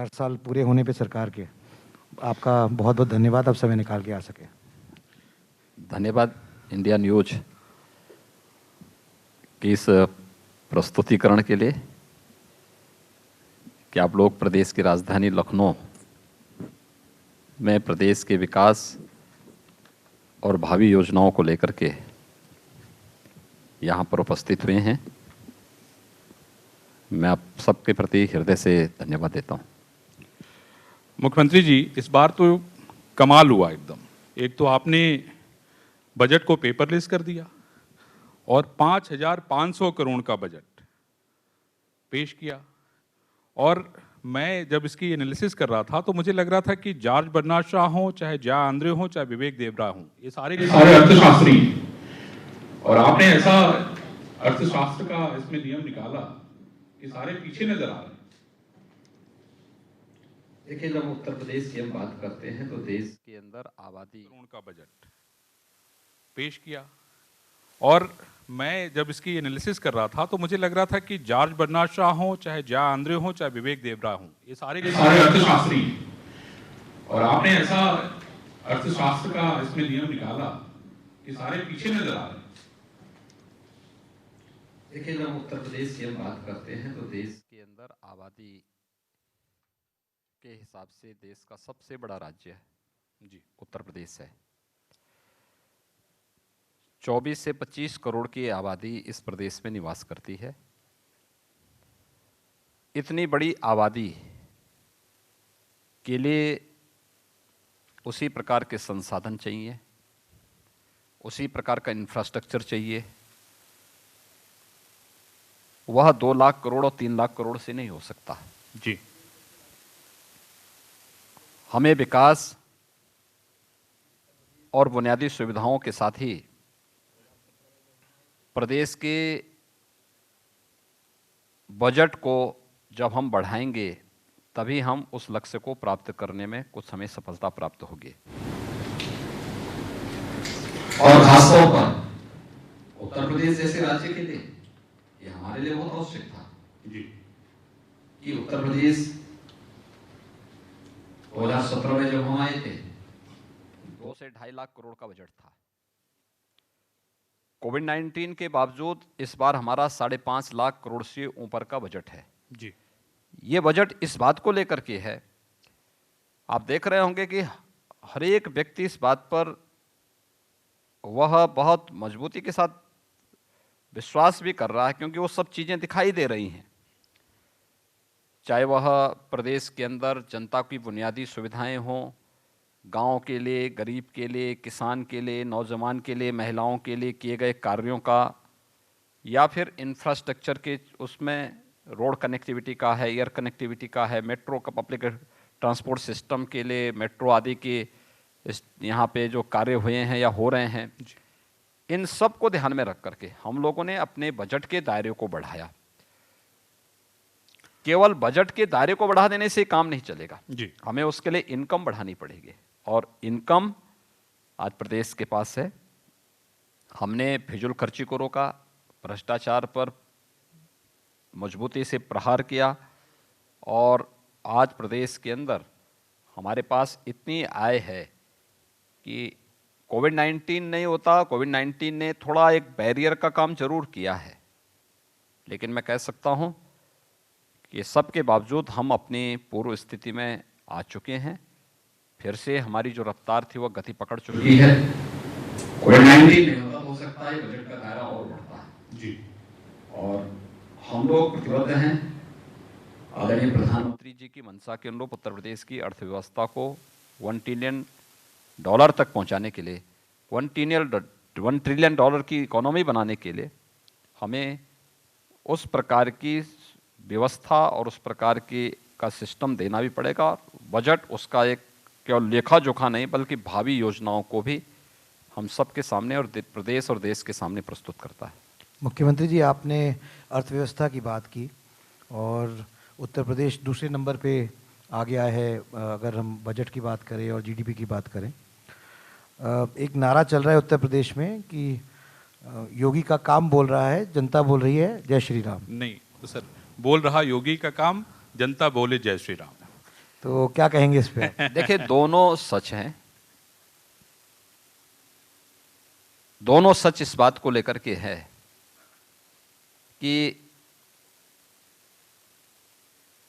4 साल पूरे होने पे सरकार के आपका बहुत बहुत धन्यवाद, आप समय निकाल के आ सके। धन्यवाद इंडिया न्यूज की इस प्रस्तुतिकरण के लिए कि आप लोग प्रदेश की राजधानी लखनऊ में प्रदेश के विकास और भावी योजनाओं को लेकर के यहाँ पर उपस्थित हुए हैं। मैं आप सबके प्रति हृदय से धन्यवाद देता हूँ। मुख्यमंत्री जी, इस बार तो कमाल हुआ एकदम। एक तो आपने बजट को पेपरलेस कर दिया और 5,500 करोड़ का बजट पेश किया। और मैं जब इसकी एनालिसिस कर रहा था तो मुझे लग रहा था कि जॉर्ज बर्नार्ड शॉ हो, चाहे जया आंद्रे हो, चाहे विवेक देवरा हो, ये सारे अर्थशास्त्री, और आपने ऐसा अर्थशास्त्र का इसमें नियम निकाला कि सारे पीछे नजर आ रहे हैं। देखिए, जब उत्तर प्रदेश की हम बात करते हैं तो देश के अंदर आबादी करोड़ का बजट पेश किया। और मैं जब इसकी एनालिसिस कर रहा था तो मुझे लग रहा था कि जॉर्ज बर्नार्ड शॉ हो, चाहे जया आंद्रे हो, चाहे विवेक देवरा हो, ये सारे अर्थशास्त्री, और आपने ऐसा अर्थशास्त्र का इसमें नियम निकाला कि सारे पीछे नजर आ रहे हैं। देखिए, जब उत्तर प्रदेश की हम बात करते हैं तो देश के अंदर आबादी के हिसाब से देश का सबसे बड़ा राज्य जी उत्तर प्रदेश है। 24 से 25 करोड़ की आबादी इस प्रदेश में निवास करती है। इतनी बड़ी आबादी के लिए उसी प्रकार के संसाधन चाहिए, उसी प्रकार का इंफ्रास्ट्रक्चर चाहिए। वह 2 लाख करोड़ और 3 लाख करोड़ से नहीं हो सकता जी। हमें विकास और बुनियादी सुविधाओं के साथ ही प्रदेश के बजट को जब हम बढ़ाएंगे तभी हम उस लक्ष्य को प्राप्त करने में कुछ हमें सफलता प्राप्त होगी। और खासतौर पर उत्तर प्रदेश जैसे राज्य के लिए ये हमारे लिए बहुत आवश्यक था जी कि उत्तर प्रदेश 2017 में जब हम आए थे 2 से 2.5 लाख करोड़ का बजट था। कोविड-19 के बावजूद इस बार हमारा 5.5 लाख करोड़ से ऊपर का बजट है जी। ये बजट इस बात को लेकर के है, आप देख रहे होंगे कि हर एक व्यक्ति इस बात पर वह बहुत मजबूती के साथ विश्वास भी कर रहा है, क्योंकि वो सब चीज़ें दिखाई दे रही हैं। चाहे वह प्रदेश के अंदर जनता की बुनियादी सुविधाएं हों, गांव के लिए, गरीब के लिए, किसान के लिए, नौजवान के लिए, महिलाओं के लिए किए गए कार्यों का, या फिर इंफ्रास्ट्रक्चर के उसमें रोड कनेक्टिविटी का है, एयर कनेक्टिविटी का है, मेट्रो का, पब्लिक ट्रांसपोर्ट सिस्टम के लिए मेट्रो आदि के यहाँ पे जो कार्य हुए हैं या हो रहे हैं, इन सब को ध्यान में रख करके हम लोगों ने अपने बजट के दायरे को बढ़ाया। केवल बजट के दायरे को बढ़ा देने से काम नहीं चलेगा जी। हमें उसके लिए इनकम बढ़ानी पड़ेगी, और इनकम आज प्रदेश के पास है। हमने फिजूल खर्ची को रोका, भ्रष्टाचार पर मजबूती से प्रहार किया, और आज प्रदेश के अंदर हमारे पास इतनी आय है कि कोविड-19 नहीं होता, कोविड-19 ने थोड़ा एक बैरियर का काम जरूर किया है, लेकिन मैं कह सकता हूं कि सब के बावजूद हम अपनी पूर्व स्थिति में आ चुके हैं। फिर से हमारी जो रफ्तार थी वह गति पकड़ चुकी है। कोविड-19 नहीं होता, हो सकता है बजट का दायरा और बढ़ता है जी। और हम लोग प्रतिबद्ध हैं आदरणीय प्रधानमंत्री जी की मंशा के अनुरूप उत्तर प्रदेश की अर्थव्यवस्था को $1 ट्रिलियन तक पहुंचाने के लिए, $1 ट्रिलियन की इकोनॉमी बनाने के लिए हमें उस प्रकार की व्यवस्था और उस प्रकार की का सिस्टम देना भी पड़ेगा। बजट उसका एक केवल लेखा जोखा नहीं बल्कि भावी योजनाओं को भी हम सबके सामने और प्रदेश और देश के सामने प्रस्तुत करता है। मुख्यमंत्री जी, आपने अर्थव्यवस्था की बात की और उत्तर प्रदेश दूसरे नंबर पे आ गया है अगर हम बजट की बात करें और जीडीपी की बात करें। एक नारा चल रहा है उत्तर प्रदेश में कि योगी का काम बोल रहा है, जनता बोल रही है जय श्री राम। नहीं तो सर, बोल रहा योगी का काम, जनता बोले जय श्री राम। तो क्या कहेंगे इस पे आप? देखिए, दोनों सच हैं। दोनों सच इस बात को लेकर के है कि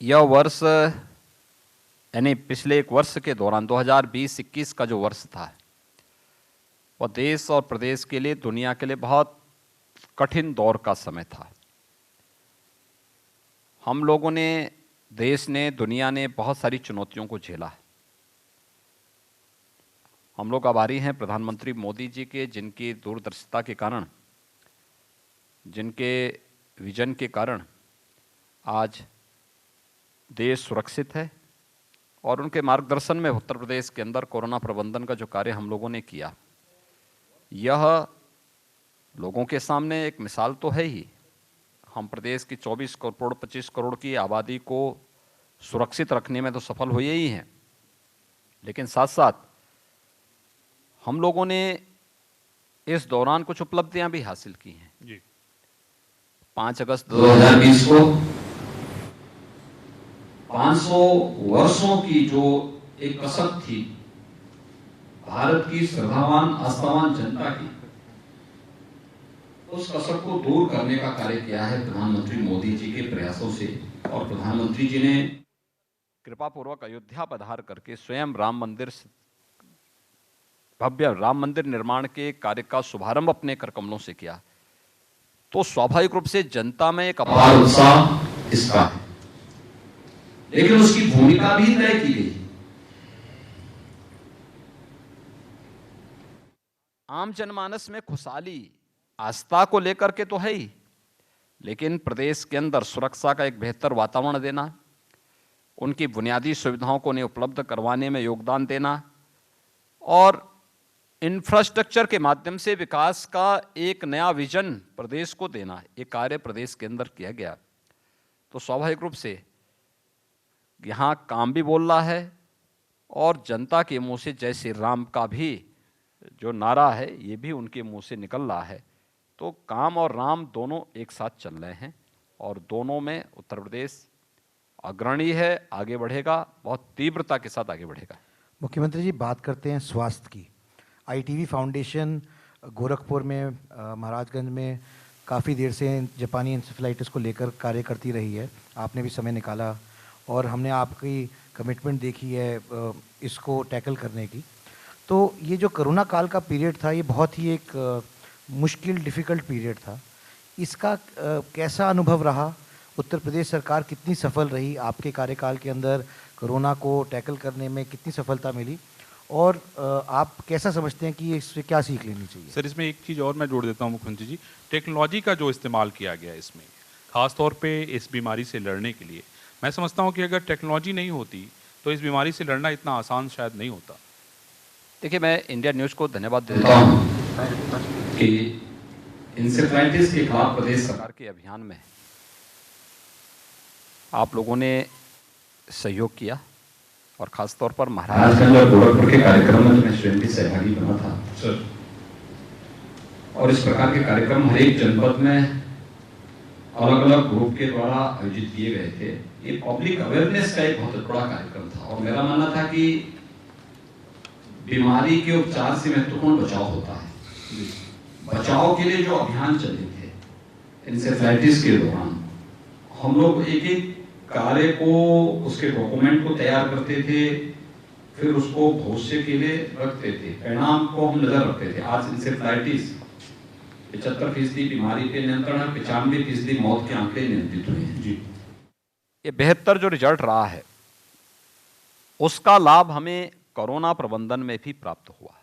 यह वर्ष, यानी पिछले एक वर्ष के दौरान 2020-21 का जो वर्ष था, वह देश और प्रदेश के लिए, दुनिया के लिए बहुत कठिन दौर का समय था। हम लोगों ने, देश ने, दुनिया ने बहुत सारी चुनौतियों को झेला। हम लोग आभारी हैं प्रधानमंत्री मोदी जी के, जिनकी दूरदर्शिता के कारण, जिनके विजन के कारण आज देश सुरक्षित है, और उनके मार्गदर्शन में उत्तर प्रदेश के अंदर कोरोना प्रबंधन का जो कार्य हम लोगों ने किया, यह लोगों के सामने एक मिसाल तो है ही। हम प्रदेश की 24 करोड़ 25 करोड़ की आबादी को सुरक्षित रखने में तो सफल हुए ही हैं, लेकिन साथ साथ हम लोगों ने इस दौरान कुछ उपलब्धियां भी हासिल की हैं। जी। 5 अगस्त 2020 को 500 वर्षों की जो एक कसक थी भारत की श्रद्धावान आस्थावान जनता की, उस कसक को दूर करने का कार्य किया है प्रधानमंत्री मोदी जी के प्रयासों से। और प्रधानमंत्री जी ने कृपा पूर्वक अयोध्या पधार करके स्वयं राम मंदिर, भव्य राम मंदिर निर्माण के कार्य का शुभारंभ अपने कर कमलों से किया, तो स्वाभाविक रूप से जनता में एक अपार उत्साह इसका है। लेकिन उसकी भूमिका भी तय की गई। आम जनमानस में खुशहाली, आस्था को लेकर के तो है ही, लेकिन प्रदेश के अंदर सुरक्षा का एक बेहतर वातावरण देना, उनकी बुनियादी सुविधाओं को उन्हें उपलब्ध करवाने में योगदान देना, और इंफ्रास्ट्रक्चर के माध्यम से विकास का एक नया विजन प्रदेश को देना, ये कार्य प्रदेश के अंदर किया गया। तो स्वाभाविक रूप से यहाँ काम भी बोल रहा है, और जनता के मुंह से जय श्री राम का भी जो नारा है, ये भी उनके मुंह से निकल रहा है। तो काम और राम दोनों एक साथ चल रहे हैं, और दोनों में उत्तर प्रदेश अग्रणी है, आगे बढ़ेगा, बहुत तीव्रता के साथ आगे बढ़ेगा। मुख्यमंत्री जी, बात करते हैं स्वास्थ्य की। ITV फाउंडेशन गोरखपुर में, महाराजगंज में काफ़ी देर से जापानी इंसेफेलाइटिस को लेकर कार्य करती रही है। आपने भी समय निकाला, और हमने आपकी कमिटमेंट देखी है इसको टैकल करने की। तो ये जो कोरोना काल का पीरियड था, ये बहुत ही एक मुश्किल, डिफ़िकल्ट पीरियड था। इसका कैसा अनुभव रहा? उत्तर प्रदेश सरकार कितनी सफल रही आपके कार्यकाल के अंदर? कोरोना को टैकल करने में कितनी सफलता मिली, और आप कैसा समझते हैं कि इससे क्या सीख लेनी चाहिए? सर, इसमें एक चीज़ और मैं जोड़ देता हूँ मुख्यमंत्री जी। टेक्नोलॉजी का जो इस्तेमाल किया गया इसमें, ख़ास तौर पे इस बीमारी से लड़ने के लिए, मैं समझता हूँ कि अगर टेक्नोलॉजी नहीं होती तो इस बीमारी से लड़ना इतना आसान शायद नहीं होता। देखिए, मैं इंडिया न्यूज़ को धन्यवाद देता हूँ कि इंसेफ्लाइटिस के खिलाफ प्रदेश सरकार के अभियान में आप लोगों ने सहयोग किया, और ख़ास तौर पर महाराजगंज और गोरखपुर के कार्यक्रम में तो मैं स्वयं भी सहभागी बना था सर। और इस प्रकार के कार्यक्रम हर एक जनपद में अलग अलग ग्रुप के द्वारा आयोजित किए गए थे। ये पब्लिक अवेयरनेस का एक बहुत बड़ा कार्यक्रम था, और मेरा मानना था कि बीमारी के उपचार से महत्वपूर्ण बचाव होता है। बचाव के लिए जो अभियान चले थे इंसेफ्लाइटिस के दौरान, हम लोग एक एक कार्य को, उसके डॉक्यूमेंट को तैयार करते थे, फिर उसको भविष्य के लिए रखते थे, परिणाम को हम नजर रखते थे। आज इंसेफ्लाइटिस 75% बीमारी पे नियंत्रण है, 95% मौत के आंकड़े नियंत्रित हुए हैं। जी, ये बेहतर जो रिजल्ट रहा है, उसका लाभ हमें कोरोना प्रबंधन में भी प्राप्त हुआ।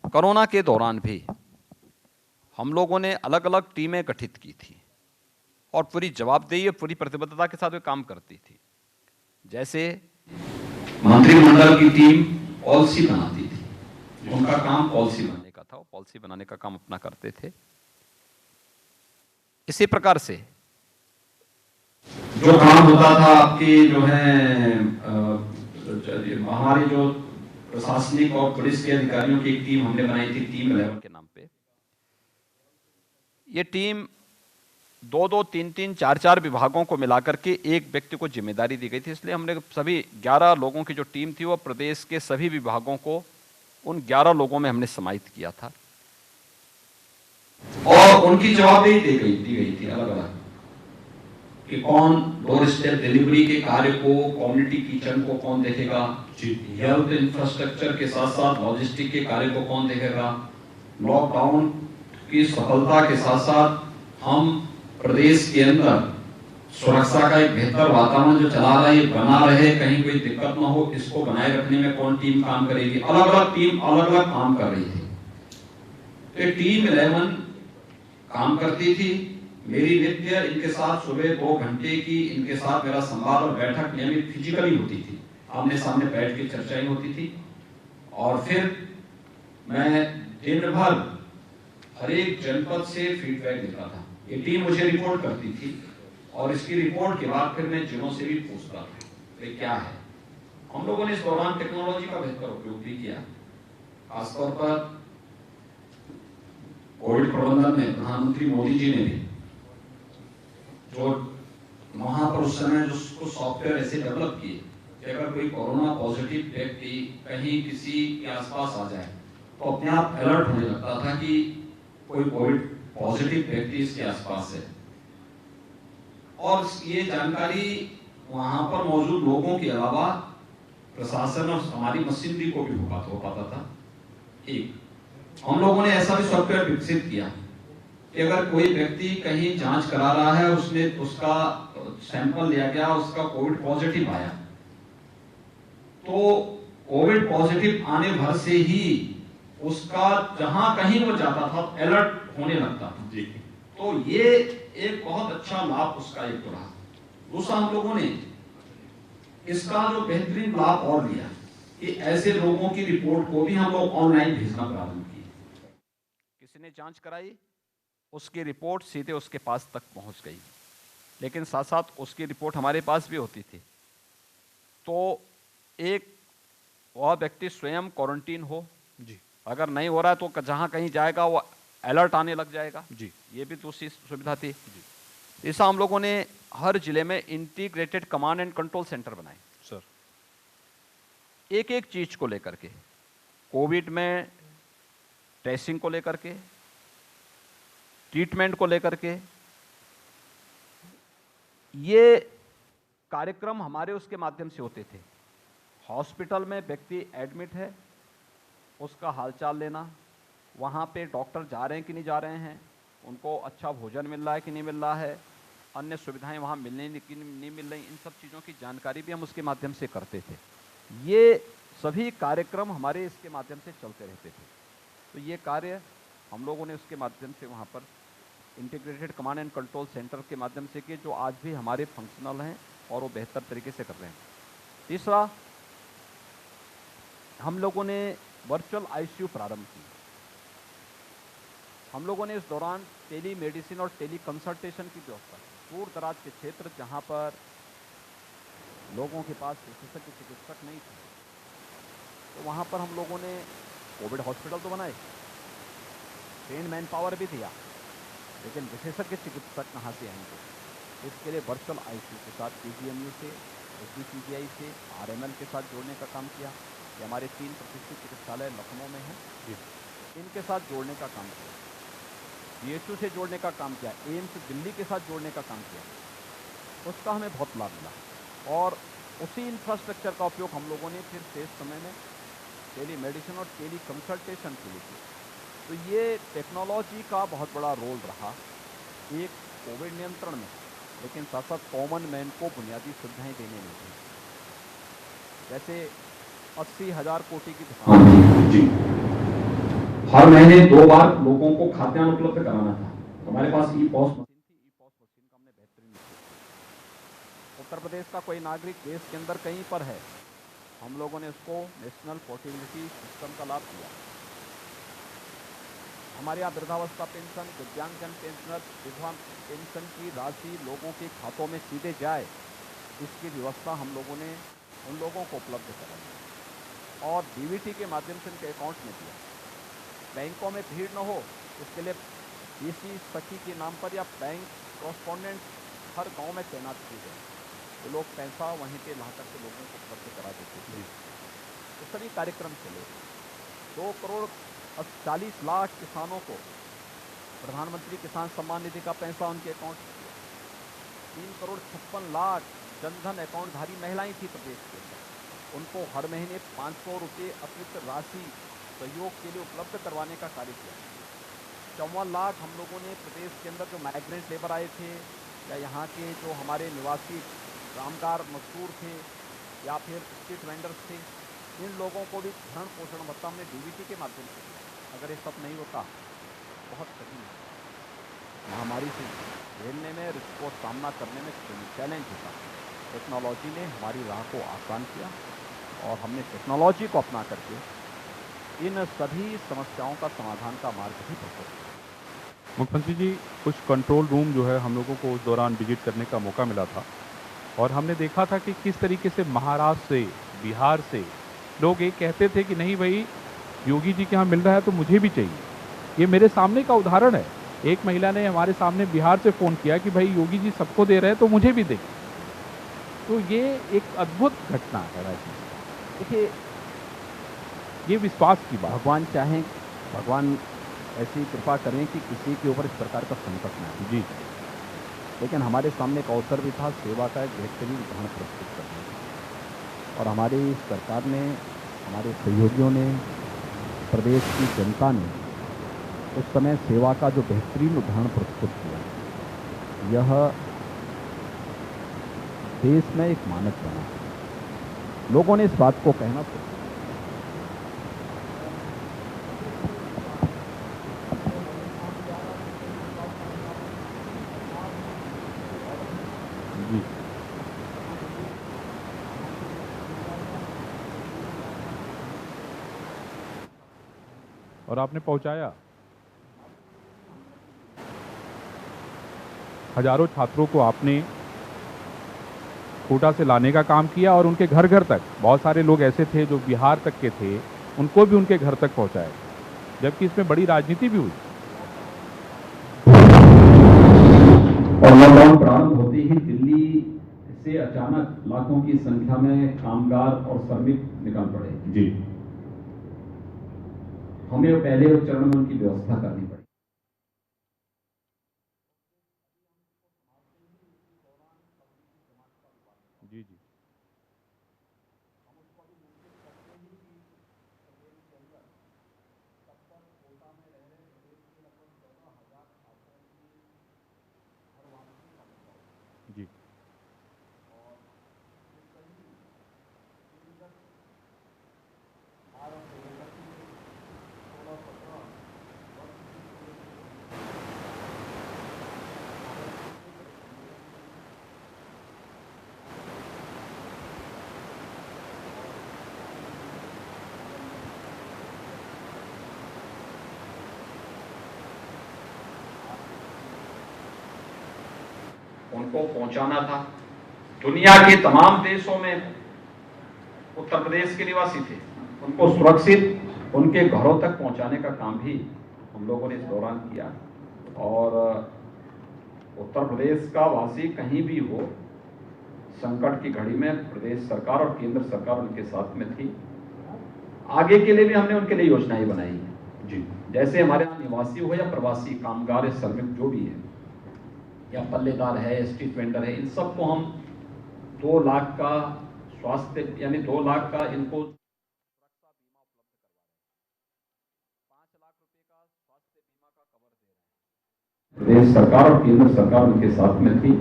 कोरोना के दौरान भी हम लोगों ने अलग अलग टीमें गठित की थी, और पूरी जवाबदेही और पूरी प्रतिबद्धता के साथ वे काम करती थी। जैसे मंत्रिमंडल की टीम पॉलिसी बनाती थी, उनका काम पॉलिसी बनाने का था, वो पॉलिसी बनाने का काम अपना करते थे। इसी प्रकार से जो काम होता था आपके जो है हमारे जो प्रशासनिक और पुलिस के अधिकारियों की एक टीम हमने बनाई थी, टीम 11 के नाम पे। ये टीम दो दो तीन तीन चार चार विभागों को मिलाकर के एक व्यक्ति को जिम्मेदारी दी गई थी। इसलिए हमने सभी 11 लोगों की जो टीम थी वो प्रदेश के सभी विभागों को उन 11 लोगों में हमने समाहित किया था और उनकी जवाबदेही दी गई थी अलग अलग कि कौन डोर स्टेप डिलीवरी के कार्य को, कम्युनिटी किचन को कौन देखेगा, हेल्थ इंफ्रास्ट्रक्चर के साथ साथ लॉजिस्टिक के कार्य को कौन देखेगा। लॉकडाउन की सफलता के साथ साथ हम प्रदेश के अंदर सुरक्षा का एक बेहतर वातावरण जो चला रहा है बना रहे, कहीं कोई दिक्कत ना हो, इसको बनाए रखने में कौन टीम काम करेगी। अलग अलग टीम अलग अलग काम कर रही थी। तो टीम 11 काम करती थी। मेरी नित्य इनके साथ सुबह 2 घंटे की इनके साथ मेरा संवाद और बैठक नियमित फिजिकली होती थी, आमने सामने बैठ के चर्चाएं होती थी। और फिर मैं दिन भर हर एक जनपद से फीडबैक देता था। ये टीम मुझे रिपोर्ट करती थी और इसकी रिपोर्ट के बाद फिर मैं जिलों से भी पूछता था ये क्या है। हम लोगों ने इस दौरान टेक्नोलॉजी का बेहतर उपयोग भी किया। खासतौर पर कोविड प्रबंधन में प्रधानमंत्री मोदी जी ने भी जो वहां पर उस समय जो सॉफ्टवेयर ऐसे डेवलप किए कि अगर कोई कोरोना पॉजिटिव व्यक्ति कहीं किसी के आसपास आ जाए तो अपने आप अलर्ट होने लगता था कि कोई कोविड पॉजिटिव व्यक्ति इसके आसपास है। और ये जानकारी वहां पर मौजूद लोगों के अलावा प्रशासन और हमारी मशीनरी को भी हो पाता था। एक हम लोगों ने ऐसा भी सॉफ्टवेयर विकसित किया कि अगर कोई व्यक्ति कहीं जांच करा रहा है, उसने उसका सैंपल लिया गया, उसका कोविड पॉजिटिव आया, तो कोविड पॉजिटिव आने भर से ही उसका जहां कहीं वो जाता था अलर्ट होने लगता था जी। तो ये एक बहुत अच्छा लाभ उसका एक रहा। दूसरा, हम लोगों ने इसका जो बेहतरीन लाभ और लिया कि ऐसे लोगों की रिपोर्ट को भी हम लोग ऑनलाइन भेजना प्रारंभ किए। किसी ने जांच कराई, उसकी रिपोर्ट सीधे उसके पास तक पहुंच गई, लेकिन साथ साथ उसकी रिपोर्ट हमारे पास भी होती थी। तो एक वह व्यक्ति स्वयं क्वारंटीन हो जी, अगर नहीं हो रहा है तो जहां कहीं जाएगा वो अलर्ट आने लग जाएगा जी, ये भी दूसरी सुविधा थी जी। ऐसा हम लोगों ने हर जिले में integrated command and control centre बनाए सर, एक एक चीज को लेकर के, कोविड में टेस्टिंग को लेकर के, ट्रीटमेंट को लेकर के। ये कार्यक्रम हमारे उसके माध्यम से होते थे। हॉस्पिटल में व्यक्ति एडमिट है, उसका हालचाल लेना, वहाँ पे डॉक्टर जा रहे हैं कि नहीं जा रहे हैं, उनको अच्छा भोजन मिल रहा है कि नहीं मिल रहा है, अन्य सुविधाएं वहाँ मिलने की नहीं मिल रही, इन सब चीज़ों की जानकारी भी हम उसके माध्यम से करते थे। ये सभी कार्यक्रम हमारे इसके माध्यम से चलते रहते थे। तो ये कार्य हम लोगों ने उसके माध्यम से वहाँ पर integrated command and control centre के माध्यम से किए, जो आज भी हमारे फंक्शनल हैं और वो बेहतर तरीके से कर रहे हैं। तीसरा, हम लोगों ने वर्चुअल आईसीयू प्रारंभ की। हम लोगों ने इस दौरान टेली मेडिसिन और टेली कंसल्टेशन की व्यवस्था की। दूर दराज के क्षेत्र जहाँ पर लोगों के पास विशेषज्ञ चिकित्सक नहीं थे, तो वहाँ पर हम लोगों ने कोविड हॉस्पिटल तो बनाए, ट्रेन मैन पावर भी दिया, लेकिन विशेषज्ञ चिकित्सक कहाँ से आएंगे। इसके लिए वर्चुअल आईसीयू के साथ पीजीएमयू से, एसबीसीजीआई से, आरएमएल के साथ जोड़ने का काम किया। ये हमारे 3 प्रतिष्ठित चिकित्सालय लखनऊ में हैं, इनके साथ जोड़ने का काम किया, बीएचयू से जोड़ने का काम किया, एम्स दिल्ली के साथ जोड़ने का काम किया। उसका हमें बहुत लाभ मिला और उसी इंफ्रास्ट्रक्चर का उपयोग हम लोगों ने फिर शेष समय में टेली मेडिसिन और टेली कंसल्टेशन के लिए किया। तो ये टेक्नोलॉजी का बहुत बड़ा रोल रहा एक कोविड नियंत्रण में, लेकिन साथ साथ कॉमन मैन को बुनियादी सुविधाएं देने में भी। जैसे 80,000 कोटी की दुकान जी, हर महीने 2 बार लोगों को खाद्यान्न उपलब्ध कराना था। हमारे पास ई पॉस मशीन थी, ई पॉस मशीन का हमने बेहतरीन किया। उत्तर प्रदेश का कोई नागरिक देश के अंदर कहीं पर है, हम लोगों ने उसको नेशनल पोर्टेबिलिटी सिस्टम का लाभ दिया। हमारे यहाँ वृद्धावस्था पेंशन, दिव्यांगजन पेंशनर, विधवा पेंशन की राशि लोगों के खातों में सीधे जाए, इसकी व्यवस्था हम लोगों ने उन लोगों को उपलब्ध कराई और डीबीटी के माध्यम से उनके अकाउंट में दिया। बैंकों में भीड़ न हो, इसके लिए बीसी सखी के नाम पर या बैंक कॉरस्पॉन्डेंट हर गांव में तैनात किए गए। वो लोग पैसा वहीं पे ला करके लोगों को उपलब्ध करा देते थे। तो सभी कार्यक्रम चले। 2 करोड़ 40 लाख किसानों को प्रधानमंत्री किसान सम्मान निधि का पैसा उनके अकाउंट में दिया। 3 करोड़ 56 लाख जनधन अकाउंटधारी महिलाएं थी प्रदेश के अंदर, उनको हर महीने 500 रुपये अतिरिक्त राशि सहयोग के लिए उपलब्ध करवाने का कार्य किया। 54 लाख हम लोगों ने प्रदेश के अंदर जो माइग्रेंट लेबर आए थे या यहाँ के जो हमारे निवासी कामगार मजदूर थे या फिर स्ट्रीट वेंडर्स थे, इन लोगों को भी भरण पोषण भत्ता हमने डीबीटी के माध्यम से दिया। अगर ये सब नहीं होता बहुत कठिन है। महामारी से झेलने में, रिस्क को सामना करने में चैलेंज होता। टेक्नोलॉजी ने हमारी राह को आसान किया और हमने टेक्नोलॉजी को अपना करके इन सभी समस्याओं का समाधान का मार्ग भी प्रशस्त किया। मुख्यमंत्री जी, कुछ कंट्रोल रूम जो है हम लोगों को उस दौरान विजिट करने का मौका मिला था और हमने देखा था कि किस तरीके से महाराष्ट्र से, बिहार से लोग ये कहते थे कि नहीं भाई, योगी जी के यहाँ मिल रहा है तो मुझे भी चाहिए। ये मेरे सामने का उदाहरण है। एक महिला ने हमारे सामने बिहार से फ़ोन किया कि भाई योगी जी सबको दे रहे हैं तो मुझे भी दें। तो ये एक अद्भुत घटना है राजनीति। देखिए, ये विश्वास की बात। भगवान चाहें, भगवान ऐसी कृपा करें कि किसी के ऊपर इस प्रकार का संकट ना आए। जी, लेकिन हमारे सामने एक अवसर भी था सेवा का एक बेहतरीन उदाहरण प्रस्तुत करने का। और हमारी सरकार ने, हमारे सहयोगियों ने, प्रदेश की जनता ने उस समय सेवा का जो बेहतरीन उदाहरण प्रस्तुत किया, यह देश में एक मानक बना। लोगों ने इस बात को कहना शुरू किया। जी, और आपने पहुंचाया। हजारों छात्रों को आपने कोटा से लाने का काम किया और उनके घर घर तक, बहुत सारे लोग ऐसे थे जो बिहार तक के थे, उनको भी उनके घर तक पहुंचाए, जबकि इसमें बड़ी राजनीति भी हुई। और लॉकडाउन प्रारंभ होते ही दिल्ली से अचानक लाखों की संख्या में कामगार और श्रमिक निकल पड़े। जी, हमें पहले उस चरण में उनकी व्यवस्था करनी पड़ी। जी, जी, जी, उनको पहुंचाना था। दुनिया के तमाम देशों में उत्तर प्रदेश के निवासी थे, उनको सुरक्षित उनके घरों तक पहुंचाने का काम भी हम लोगों ने इस दौरान किया। और उत्तर प्रदेश का वासी कहीं भी हो, संकट की घड़ी में प्रदेश सरकार और केंद्र सरकार उनके साथ में थी। आगे के लिए भी हमने उनके लिए योजनाएं बनाई हैं। जी, जैसे हमारे यहाँ निवासी हो या प्रवासी कामगार या श्रमिक जो भी है, या पल्लेदार है, स्ट्रीट वेंडर है, इन सबको हम 2 लाख का स्वास्थ्य, यानी 2 लाख का इनको सुरक्षा बीमा उपलब्ध करवा रहे हैं। 5 लाख रुपए का स्वास्थ्य बीमा का कवर दे रहे हैं। प्रदेश सरकार और केंद्र सरकार उनके साथ में थी।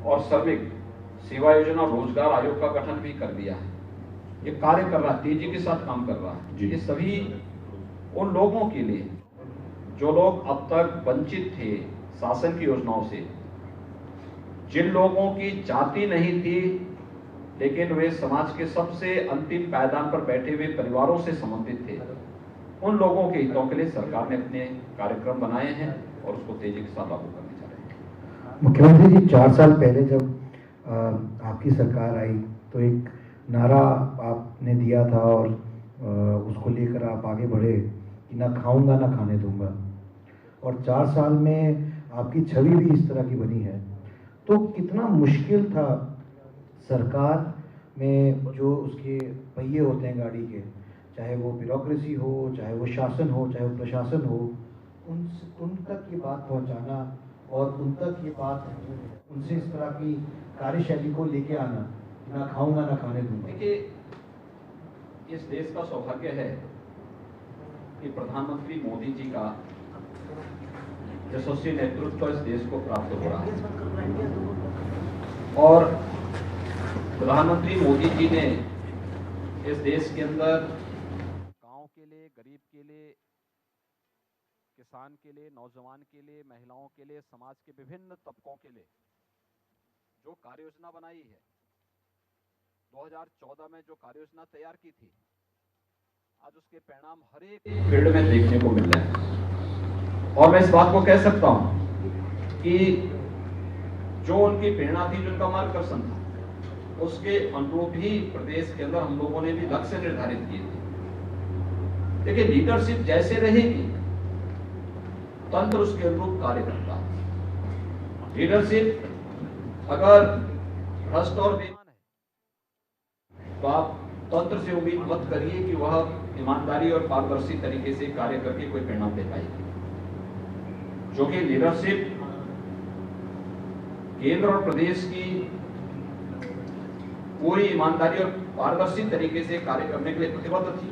और श्रमिक सेवा योजना और रोजगार आयोग का गठन भी कर दिया है। ये कार्य कर रहा है, तेजी के साथ काम कर रहा है। ये सभी उन लोगों के लिए जो लोग अब तक वंचित थे शासन की योजनाओं से, जिन लोगों की जाति नहीं थी लेकिन वे समाज के सबसे अंतिम पायदान पर बैठे हुए परिवारों से संबंधित थे, उन लोगों के हितों के लिए सरकार ने अपने कार्यक्रम बनाए हैं और उसको तेजी के साथ लागू करने जा रहे हैं। मुख्यमंत्री जी, 4 साल पहले जब आपकी सरकार आई तो एक नारा आपने दिया था और उसको लेकर आप आगे बढ़े कि ना खाऊंगा ना खाने दूंगा। और 4 साल में आपकी छवि भी इस तरह की बनी है, तो कितना मुश्किल था सरकार में जो उसके पहिए होते हैं गाड़ी के, चाहे वो ब्यूरोक्रेसी हो, चाहे वो शासन हो, चाहे वो प्रशासन हो, उन तक ये बात पहुंचाना और उन तक ये बात उनसे इस तरह की कार्यशैली को लेके आना, ना खाऊंगा ना खाने दूंगा। देखिए, इस देश का सौभाग्य है कि प्रधानमंत्री मोदी जी का यशस्वी नेतृत्व इस देश को प्राप्त हो रहा है और प्रधानमंत्री मोदी जी ने इस देश के अंदर गांव के लिए, गरीब के लिए, किसान के लिए, नौजवान के लिए, महिलाओं के लिए, समाज के विभिन्न तबकों के लिए जो कार्य योजना बनाई है, 2014 में जो कार्य योजना तैयार की थी, आज उसके परिणाम हर एक फील्ड में देखने को मिल रहे हैं। और मैं इस बात को कह सकता हूं कि जो उनकी प्रेरणा थी, जो उनका मार्गदर्शन था, उसके अनुरूप ही प्रदेश के अंदर हम लोगों ने भी लक्ष्य निर्धारित किए थे। देखिए, लीडरशिप जैसे रहेगी, तंत्र उसके अनुरूप कार्य करता है। लीडरशिप अगर भ्रष्ट और बेईमान है तो आप तंत्र से उम्मीद मत करिए कि वह ईमानदारी और पारदर्शी तरीके से कार्य करके कोई परिणाम दे पाएगी। जो कि लीडरशिप केंद्र और प्रदेश की पूरी ईमानदारी और पारदर्शी तरीके से कार्य करने के लिए प्रतिबद्ध थी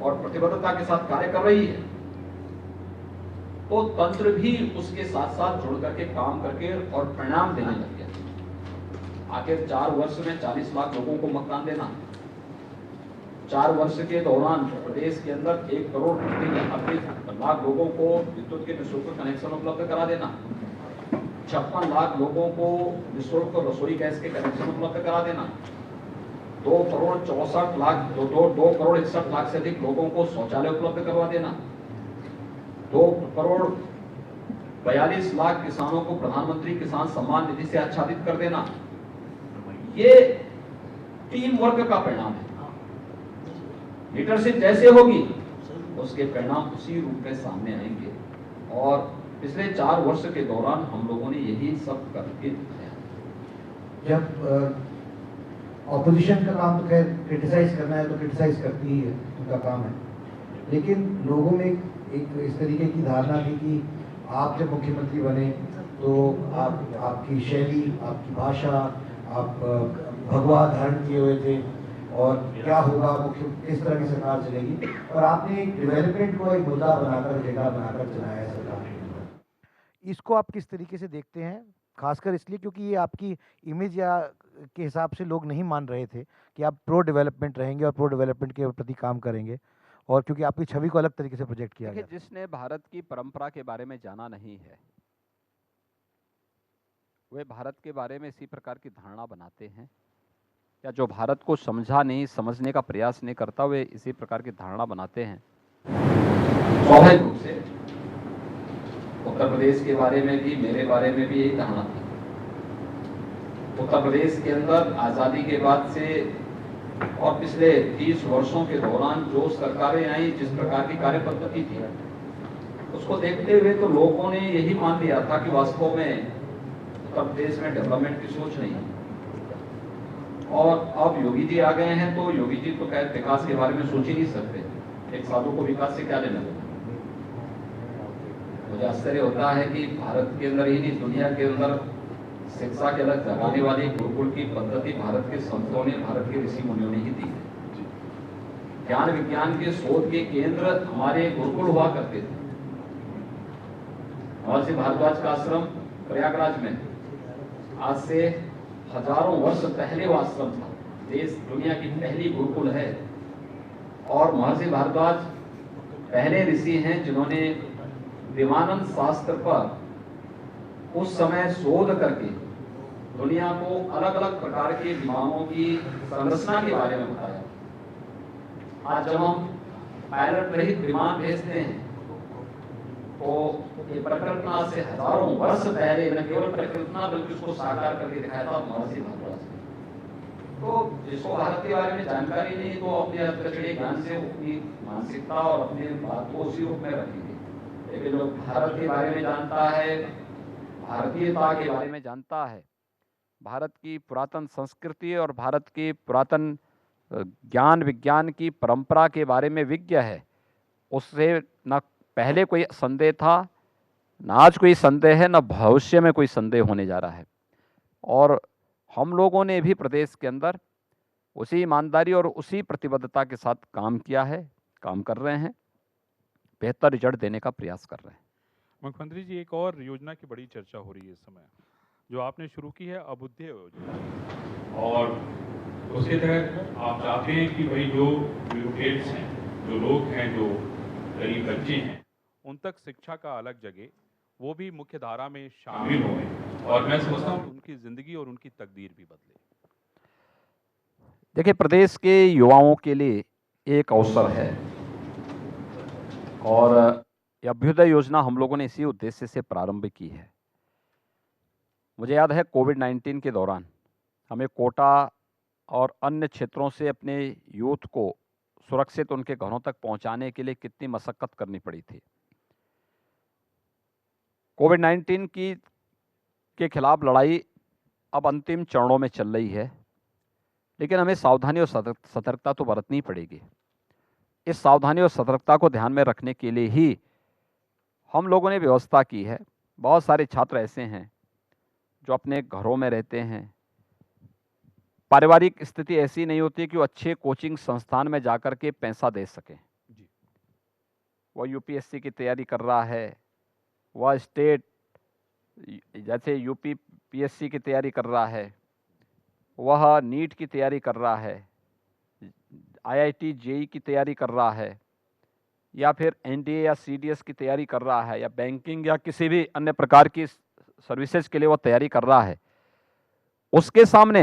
और प्रतिबद्धता के साथ कार्य कर रही है, तो तंत्र भी उसके साथ साथ जुड़ करके काम करके और परिणाम देने लग गया। आखिर 4 वर्ष में 40 लाख लोगों को मकान देना, 4 वर्ष के दौरान प्रदेश के अंदर 1 करोड़ 38 लाख लोगों को विद्युत के निःशुल्क कनेक्शन उपलब्ध करा देना, 56 लाख लोगों को निःशुल्क रसोई गैस के कनेक्शन उपलब्ध करा देना, 2 करोड़ 61 लाख से अधिक लोगों को शौचालय उपलब्ध करवा देना, 2 करोड़ 42 लाख किसानों को प्रधानमंत्री किसान सम्मान निधि से आच्छादित कर देना, ये टीम वर्क का परिणाम है। लीडरशिप जैसे होगी, उसके परिणाम उसी रूप में सामने आएंगे और पिछले 4 वर्ष के दौरान हम लोगों ने यही सब करके दिखाया। जब ऑपोजिशन का काम तो खैर क्रिटिसाइज करना है तो क्रिटिसाइज करती ही है, उनका काम है, लेकिन लोगों में एक इस तरीके की धारणा थी कि आप जब मुख्यमंत्री बने तो आपकी शैली, आपकी भाषा, आप भगवा धारण किए हुए थे और क्या होगा, किस तरह की सरकार चलेगी, और आपने एक डेवलपमेंट को एक मुद्दा बनाकर, एजेंडा बनाकर चलाया सरकार। इसको आप किस तरीके से देखते हैं, खासकर इसलिए क्योंकि ये आपकी इमेज या के हिसाब से लोग नहीं मान रहे थे कि आप प्रो डेवलपमेंट रहेंगे और प्रो डेवलपमेंट के प्रति काम करेंगे, और क्योंकि आपकी छवि को अलग तरीके से प्रोजेक्ट किया गया। जिसने भारत की परंपरा के बारे में जाना नहीं है, वे भारत के बारे में इसी प्रकार की धारणा बनाते हैं, या जो भारत को समझा नहीं, समझने का प्रयास नहीं करता, वे इसी प्रकार की धारणा बनाते हैं। स्वाभाविक रूप से उत्तर प्रदेश के बारे में भी, मेरे बारे में भी यही धारणा थी। उत्तर प्रदेश के अंदर आजादी के बाद से और पिछले 30 वर्षों के दौरान जो सरकारें आई, जिस प्रकार की कार्य पद्धति थी, उसको देखते हुए तो लोगों ने यही मान लिया था कि वास्तव में उत्तर प्रदेश में डेवलपमेंट की सोच नहीं है। और अब योगी जी आ गए हैं तो योगी जी तो खैर विकास के बारे में सोच ही नहीं सकते। एक साधु को विकास से क्या लेना देना। मुझे आश्चर्य होता है कि भारत के अंदर ही नहीं, दुनिया के अंदर शिक्षा के अलग जगाने वाली गुरुकुल की पद्धति भारत के संतों ने, भारत के ऋषि मुनियों ने ही दी है। ज्ञान विज्ञान के शोध के केंद्र हमारे गुरुकुल हुआ करते थे। महर्षि भारद्वाज का आश्रम प्रयागराज में आज से हजारों वर्ष पहले वो आश्रम था। देश दुनिया की पहली गुरुकुल है और महर्षि भारद्वाज पहले ऋषि हैं जिन्होंने विमानन शास्त्र पर उस समय शोध करके दुनिया को अलग अलग प्रकार के विमानों की संरचना के बारे में बताया। आज जब हम पायलट रहित विमान भेजते हैं तो ये परिकल्पना से हजारों वर्ष पहले न केवल परिकल्पना बल्कि उसको साकार करके दिखाया था महर्षि भारद्वाज ने। तो जिसको भारत के बारे में जानकारी नहीं तो अपने अतचड़े ज्ञान से अपनी मानसिकता और अपने बात को उसी रूप में रखेंगे। लेकिन जो भारत के बारे में जानता है, भारतीयता के बारे में जानता है, भारत की पुरातन संस्कृति और भारत की पुरातन ज्ञान विज्ञान की परंपरा के बारे में विज्ञ है, उससे न पहले कोई संदेह था, न आज कोई संदेह है, न भविष्य में कोई संदेह होने जा रहा है। और हम लोगों ने भी प्रदेश के अंदर उसी ईमानदारी और उसी प्रतिबद्धता के साथ काम किया है, काम कर रहे हैं, बेहतर रिजल्ट देने का प्रयास कर रहे हैं। मुख्यमंत्री जी, एक और योजना की बड़ी चर्चा हो रही है इस समय, जो आपने शुरू की है अभ्युदय योजना, और उसके तहत आप चाहते हैं कि भाई जो ब्यूरोक्रेट्स हैं, जो लोग हैं, जो गरीब बच्चे हैं, उन तक शिक्षा का अलग जगह, वो भी मुख्य धारा में शामिल हों, और मैं समझता हूँ उनकी जिंदगी और उनकी तकदीर भी बदले। देखिए, प्रदेश के युवाओं के लिए एक अवसर है, और ये अभ्युदय योजना हम लोगों ने इसी उद्देश्य से प्रारंभ की है। मुझे याद है कोविड-19 के दौरान हमें कोटा और अन्य क्षेत्रों से अपने यूथ को सुरक्षित उनके घरों तक पहुंचाने के लिए कितनी मशक्कत करनी पड़ी थी। कोविड-19 के खिलाफ लड़ाई अब अंतिम चरणों में चल रही है, लेकिन हमें सावधानी और सतर्कता तो बरतनी पड़ेगी। इस सावधानी और सतर्कता को ध्यान में रखने के लिए ही हम लोगों ने व्यवस्था की है। बहुत सारे छात्र ऐसे हैं जो अपने घरों में रहते हैं, पारिवारिक स्थिति ऐसी नहीं होती कि वो अच्छे कोचिंग संस्थान में जाकर के पैसा दे सकें। वह यूपीएससी की तैयारी कर रहा है, वह स्टेट जैसे यूपी पीएससी की तैयारी कर रहा है, वह नीट की तैयारी कर रहा है, आईआईटी जेई की तैयारी कर रहा है, या फिर एनडीए या सीडीएस की तैयारी कर रहा है, या बैंकिंग या किसी भी अन्य प्रकार की सर्विसेज के लिए वह तैयारी कर रहा है। उसके सामने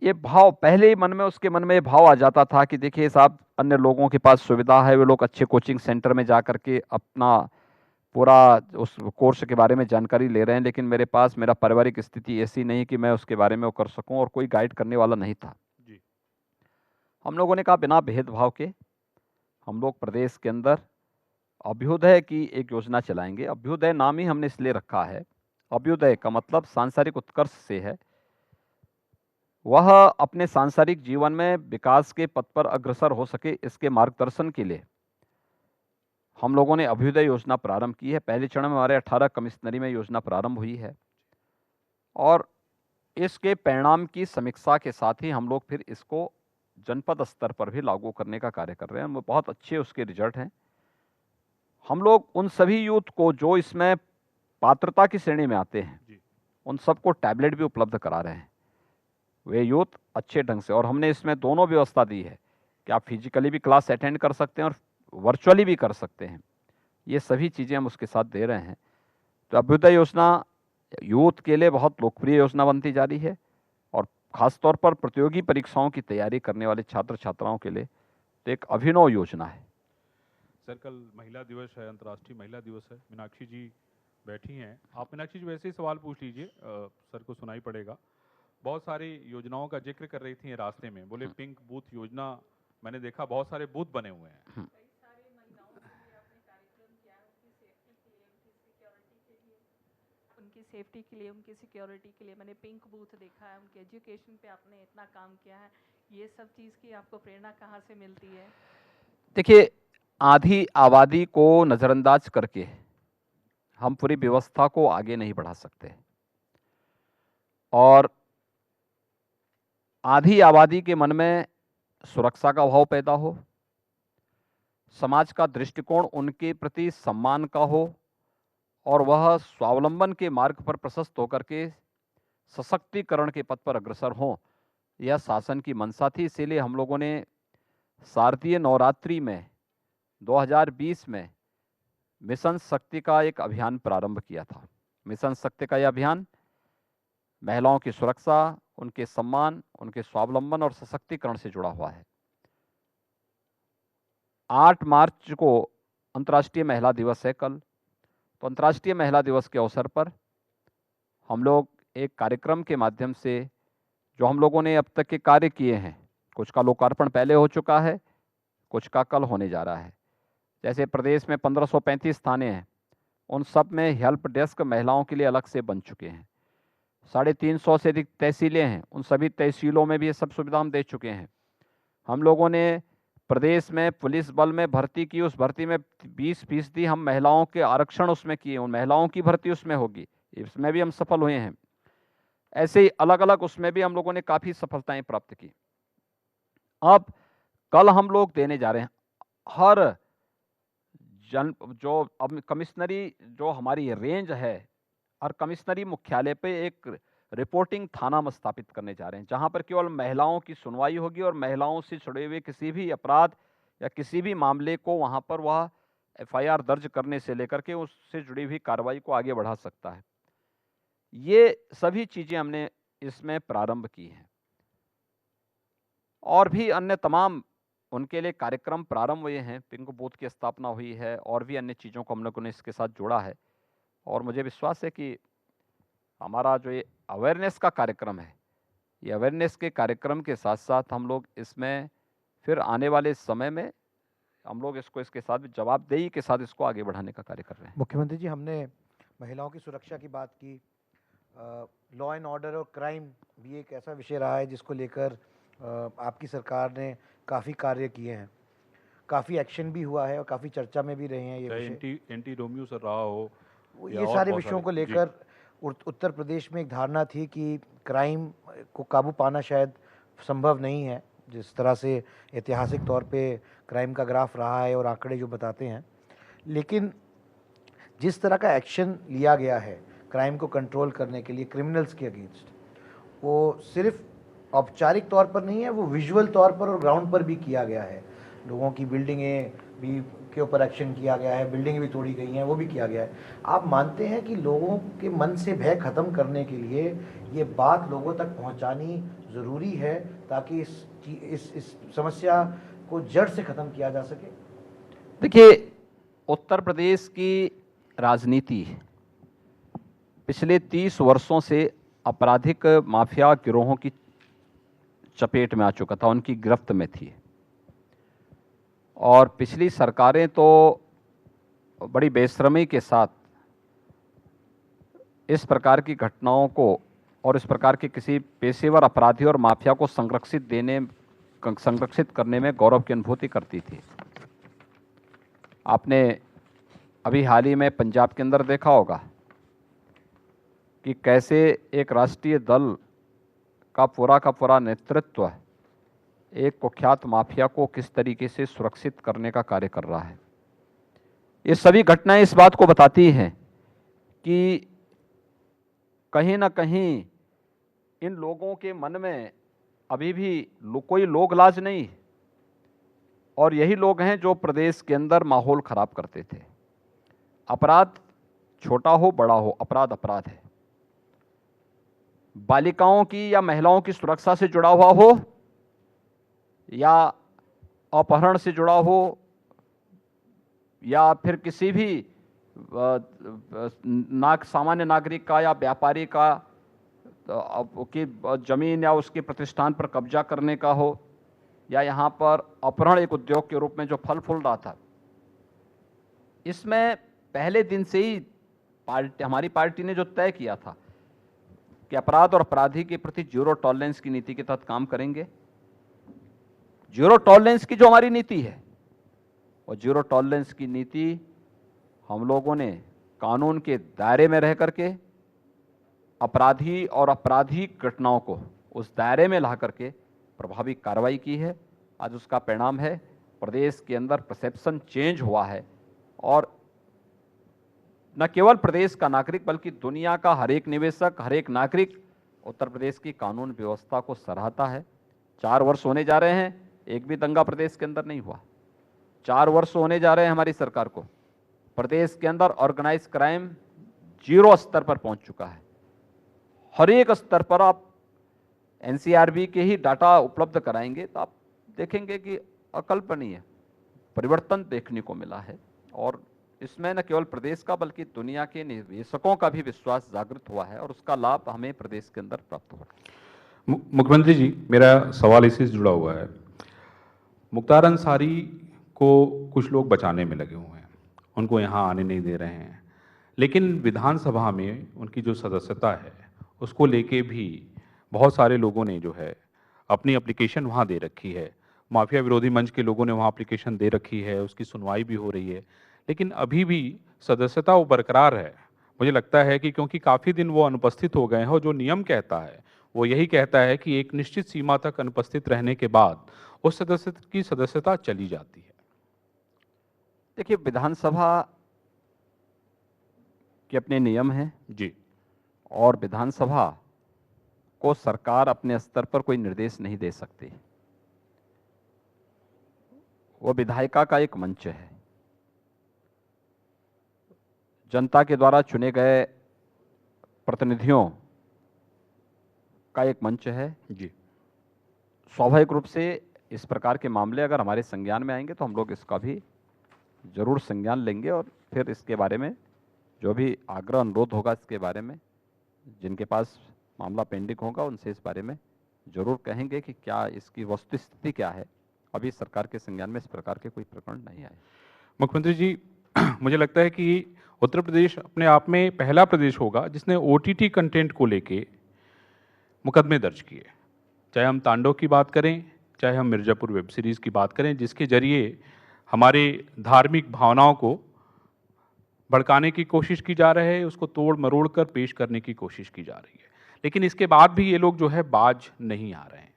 ये भाव, पहले ही उसके मन में ये भाव आ जाता था कि देखिए साहब, अन्य लोगों के पास सुविधा है, वे लोग अच्छे कोचिंग सेंटर में जा करके अपना पूरा उस कोर्स के बारे में जानकारी ले रहे हैं, लेकिन मेरे पास मेरा पारिवारिक स्थिति ऐसी नहीं कि मैं उसके बारे में वो कर सकूं, और कोई गाइड करने वाला नहीं था। हम लोगों ने कहा बिना भेदभाव के हम लोग प्रदेश के अंदर अभ्युदय की एक योजना चलाएंगे। अभ्युदय नाम ही हमने इसलिए रखा है, अभ्युदय का मतलब सांसारिक उत्कर्ष से है। वह अपने सांसारिक जीवन में विकास के पथ पर अग्रसर हो सके, इसके मार्गदर्शन के लिए हम लोगों ने अभ्युदय योजना प्रारंभ की है। पहले चरण में हमारे 18 कमिश्नरी में योजना प्रारंभ हुई है, और इसके परिणाम की समीक्षा के साथ ही हम लोग फिर इसको जनपद स्तर पर भी लागू करने का कार्य कर रहे हैं। वो बहुत अच्छे उसके रिजल्ट हैं। हम लोग उन सभी यूथ को जो इसमें पात्रता की श्रेणी में आते हैं, उन सबको टैबलेट भी उपलब्ध करा रहे हैं, वे यूथ अच्छे ढंग से। और हमने इसमें दोनों व्यवस्था दी है कि आप फिजिकली भी क्लास अटेंड कर सकते हैं और वर्चुअली भी कर सकते हैं। ये सभी चीज़ें हम उसके साथ दे रहे हैं। तो अभ्युदय योजना यूथ के लिए बहुत लोकप्रिय योजना बनती जा रही है, और ख़ासतौर पर प्रतियोगी परीक्षाओं की तैयारी करने वाले छात्र छात्राओं के लिए तो एक अभिनव योजना है। सर, कल महिला दिवस है, अंतर्राष्ट्रीय महिला दिवस है। मीनाक्षी जी बैठी हैं, आप मीनाक्षी जी वैसे ही सवाल पूछ लीजिए, सर को सुनाई पड़ेगा। बहुत सारी योजनाओं का जिक्र कर रही थी रास्ते में, बोले पिंक बूथ योजना, मैंने देखा बहुत सारे बूथ बने हुए हैं। उनकी सेफ्टी के लिए, उनकी सिक्योरिटी के लिए मैंने पिंक बूथ देखा है। उनके एजुकेशन पे आपने इतना काम किया है, ये सब चीज़ की आपको प्रेरणा कहाँ से मिलती है? देखिए, आधी आबादी को नज़रअंदाज करके हम पूरी व्यवस्था को आगे नहीं बढ़ा सकते, और आधी आबादी के मन में सुरक्षा का भाव पैदा हो, समाज का दृष्टिकोण उनके प्रति सम्मान का हो, और वह स्वावलंबन के मार्ग पर प्रशस्त होकर के सशक्तिकरण के पथ पर अग्रसर हों, यह शासन की मंशा थी। इसीलिए हम लोगों ने शारदीय नवरात्रि में 2020 में मिशन शक्ति का एक अभियान प्रारंभ किया था। मिशन शक्ति का यह अभियान महिलाओं की सुरक्षा, उनके सम्मान, उनके स्वावलंबन और सशक्तिकरण से जुड़ा हुआ है। 8 मार्च को अंतर्राष्ट्रीय महिला दिवस है कल, तो अंतर्राष्ट्रीय महिला दिवस के अवसर पर हम लोग एक कार्यक्रम के माध्यम से जो हम लोगों ने अब तक के कार्य किए हैं, कुछ का लोकार्पण पहले हो चुका है, कुछ का कल होने जा रहा है। जैसे प्रदेश में 1535 थाने हैं, उन सब में हेल्प डेस्क महिलाओं के लिए अलग से बन चुके हैं। 350 से अधिक तहसीलें हैं, उन सभी तहसीलों में भी ये सब सुविधा हम दे चुके हैं। हम लोगों ने प्रदेश में पुलिस बल में भर्ती की, उस भर्ती में 20% हम महिलाओं के आरक्षण उसमें किए, उन महिलाओं की भर्ती उसमें होगी, इसमें भी हम सफल हुए हैं। ऐसे ही अलग अलग उसमें भी हम लोगों ने काफ़ी सफलताएं प्राप्त की। अब कल हम लोग देने जा रहे हैं हर जो अब कमिश्नरी जो हमारी रेंज है, हर कमिश्नरी मुख्यालय पे एक रिपोर्टिंग थाना हम स्थापित करने जा रहे हैं, जहां पर केवल महिलाओं की सुनवाई होगी और महिलाओं से जुड़े हुए किसी भी अपराध या किसी भी मामले को वहां पर वह FIR दर्ज करने से लेकर के उससे जुड़ी हुई कार्रवाई को आगे बढ़ा सकता है। ये सभी चीज़ें हमने इसमें प्रारंभ की हैं और भी अन्य तमाम उनके लिए कार्यक्रम प्रारंभ हुए हैं। पिंक बूथ की स्थापना हुई है और भी अन्य चीज़ों को हम लोगों ने इसके साथ जोड़ा है और मुझे विश्वास है कि हमारा जो ये अवेयरनेस का कार्यक्रम है, ये अवेयरनेस के कार्यक्रम के साथ साथ हम लोग इसमें फिर आने वाले समय में हम लोग इसको इसके साथ जवाबदेही के साथ इसको आगे बढ़ाने का कार्य कर रहे हैं। मुख्यमंत्री जी, हमने महिलाओं की सुरक्षा की बात की, लॉ एंड ऑर्डर और क्राइम भी एक ऐसा विषय रहा है जिसको लेकर आपकी सरकार ने काफ़ी कार्य किए हैं, काफ़ी एक्शन भी हुआ है और काफ़ी चर्चा में भी रहे हैं ये विषय। एंटी रोमियो सर रहा हो, ये सारे विषयों को लेकर उत्तर प्रदेश में एक धारणा थी कि क्राइम को काबू पाना शायद संभव नहीं है, जिस तरह से ऐतिहासिक तौर पे क्राइम का ग्राफ रहा है और आंकड़े जो बताते हैं। लेकिन जिस तरह का एक्शन लिया गया है क्राइम को कंट्रोल करने के लिए क्रिमिनल्स के अगेंस्ट, वो सिर्फ औपचारिक तौर पर नहीं है, वो विजुअल तौर पर और ग्राउंड पर भी किया गया है। लोगों की बिल्डिंगें भी के ऊपर एक्शन किया गया है, बिल्डिंगें भी तोड़ी गई हैं, वो भी किया गया है। आप मानते हैं कि लोगों के मन से भय खत्म करने के लिए ये बात लोगों तक पहुंचानी ज़रूरी है ताकि इस समस्या को जड़ से ख़त्म किया जा सके? देखिए, उत्तर प्रदेश की राजनीति पिछले 30 वर्षों से आपराधिक माफिया गिरोहों की चपेट में आ चुका था, उनकी गिरफ्त में थी और पिछली सरकारें तो बड़ी बेशर्मी के साथ इस प्रकार की घटनाओं को और इस प्रकार के किसी पेशेवर अपराधी और माफिया को संरक्षित करने में गौरव की अनुभूति करती थी। आपने अभी हाल ही में पंजाब के अंदर देखा होगा कि कैसे एक राष्ट्रीय दल का पूरा नेतृत्व एक कुख्यात माफिया को किस तरीके से सुरक्षित करने का कार्य कर रहा है। ये सभी घटनाएं इस बात को बताती हैं कि कहीं ना कहीं इन लोगों के मन में अभी भी कोई लोग लाज नहीं, और यही लोग हैं जो प्रदेश के अंदर माहौल खराब करते थे। अपराध छोटा हो बड़ा हो, अपराध अपराध है। बालिकाओं की या महिलाओं की सुरक्षा से जुड़ा हुआ हो या अपहरण से जुड़ा हो या फिर किसी भी सामान्य नागरिक का या व्यापारी का की जमीन या उसके प्रतिष्ठान पर कब्जा करने का हो, या यहाँ पर अपहरण एक उद्योग के रूप में जो फल फूल रहा था, इसमें पहले दिन से ही हमारी पार्टी ने जो तय किया था कि अपराध और अपराधी के प्रति जीरो टॉलरेंस की नीति के तहत काम करेंगे। जीरो टॉलरेंस की जो हमारी नीति है, और जीरो टॉलरेंस की नीति हम लोगों ने कानून के दायरे में रह करके अपराधी और आपराधिक घटनाओं को उस दायरे में ला करके प्रभावी कार्रवाई की है। आज उसका परिणाम है प्रदेश के अंदर परसेप्शन चेंज हुआ है, और न केवल प्रदेश का नागरिक बल्कि दुनिया का हर एक निवेशक, हर एक नागरिक उत्तर प्रदेश की कानून व्यवस्था को सराहता है। 4 वर्ष होने जा रहे हैं, एक भी दंगा प्रदेश के अंदर नहीं हुआ। 4 वर्ष होने जा रहे हैं हमारी सरकार को, प्रदेश के अंदर ऑर्गेनाइज क्राइम 0 स्तर पर पहुंच चुका है। हर एक स्तर पर आप NCRB के ही डाटा उपलब्ध कराएंगे तो आप देखेंगे कि अकल्पनीय परिवर्तन देखने को मिला है, और इसमें न केवल प्रदेश का बल्कि दुनिया के निवेशकों का भी विश्वास जागृत हुआ है, और उसका लाभ हमें प्रदेश के अंदर प्राप्त हुआ है। मुख्यमंत्री जी, मेरा सवाल इसी से जुड़ा हुआ है। मुख्तार अंसारी को कुछ लोग बचाने में लगे हुए हैं, उनको यहाँ आने नहीं दे रहे हैं। लेकिन विधानसभा में उनकी जो सदस्यता है उसको लेके भी बहुत सारे लोगों ने जो है अपनी एप्लीकेशन वहाँ दे रखी है। माफिया विरोधी मंच के लोगों ने वहाँ एप्लीकेशन दे रखी है, उसकी सुनवाई भी हो रही है, लेकिन अभी भी सदस्यता वो बरकरार है। मुझे लगता है कि क्योंकि काफ़ी दिन वो अनुपस्थित हो गए हैं और जो नियम कहता है वो यही कहता है कि एक निश्चित सीमा तक अनुपस्थित रहने के बाद उस सदस्य की सदस्यता चली जाती है। देखिए, विधानसभा के अपने नियम हैं जी, और विधानसभा को सरकार अपने स्तर पर कोई निर्देश नहीं दे सकती। वो विधायिका का एक मंच है, जनता के द्वारा चुने गए प्रतिनिधियों का एक मंच है। जी, स्वाभाविक रूप से इस प्रकार के मामले अगर हमारे संज्ञान में आएंगे तो हम लोग इसका भी जरूर संज्ञान लेंगे और फिर इसके बारे में जो भी आग्रह अनुरोध होगा इसके बारे में, जिनके पास मामला पेंडिंग होगा उनसे इस बारे में जरूर कहेंगे कि क्या इसकी वस्तुस्थिति क्या है। अभी सरकार के संज्ञान में इस प्रकार के कोई प्रकरण नहीं आए। मुख्यमंत्री जी, मुझे लगता है कि उत्तर प्रदेश अपने आप में पहला प्रदेश होगा जिसने OTT कंटेंट को लेके मुकदमे दर्ज किए। चाहे हम तांडव की बात करें, चाहे हम मिर्जापुर वेब सीरीज़ की बात करें, जिसके जरिए हमारे धार्मिक भावनाओं को भड़काने की कोशिश की जा रही है, उसको तोड़ मरोड़ कर पेश करने की कोशिश की जा रही है, लेकिन इसके बाद भी ये लोग जो है बाज नहीं आ रहे हैं।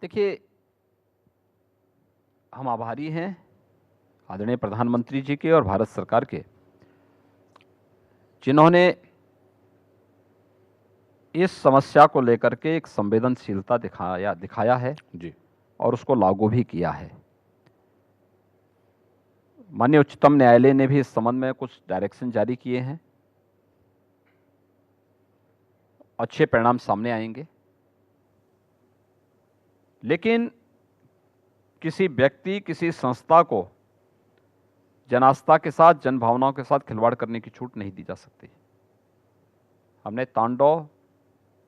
देखिए, हम आभारी हैं आदरणीय प्रधानमंत्री जी के और भारत सरकार के, जिन्होंने इस समस्या को लेकर के एक संवेदनशीलता दिखाया है जी, और उसको लागू भी किया है। माननीय उच्चतम न्यायालय ने भी इस संबंध में कुछ डायरेक्शन जारी किए हैं। अच्छे परिणाम सामने आएंगे, लेकिन किसी व्यक्ति, किसी संस्था को जन आस्था के साथ, जन भावनाओं के साथ खिलवाड़ करने की छूट नहीं दी जा सकती। हमने तांडव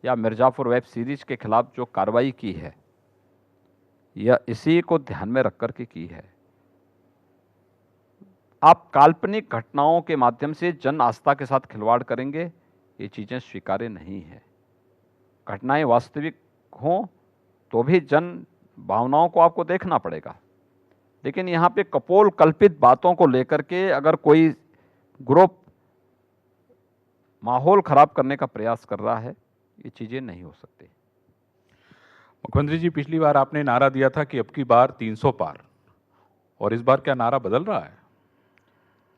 या मिर्जापुर वेब सीरीज के खिलाफ जो कार्रवाई की है, यह इसी को ध्यान में रख कर के की है। आप काल्पनिक घटनाओं के माध्यम से जन आस्था के साथ खिलवाड़ करेंगे, ये चीज़ें स्वीकार्य नहीं है। घटनाएं वास्तविक हों तो भी जन भावनाओं को आपको देखना पड़ेगा, लेकिन यहाँ पे कपोल कल्पित बातों को लेकर के अगर कोई ग्रुप माहौल खराब करने का प्रयास कर रहा है, ये चीज़ें नहीं हो सकती। मुख्यमंत्री जी, पिछली बार आपने नारा दिया था कि अब की बार 300 पार, और इस बार क्या नारा बदल रहा है?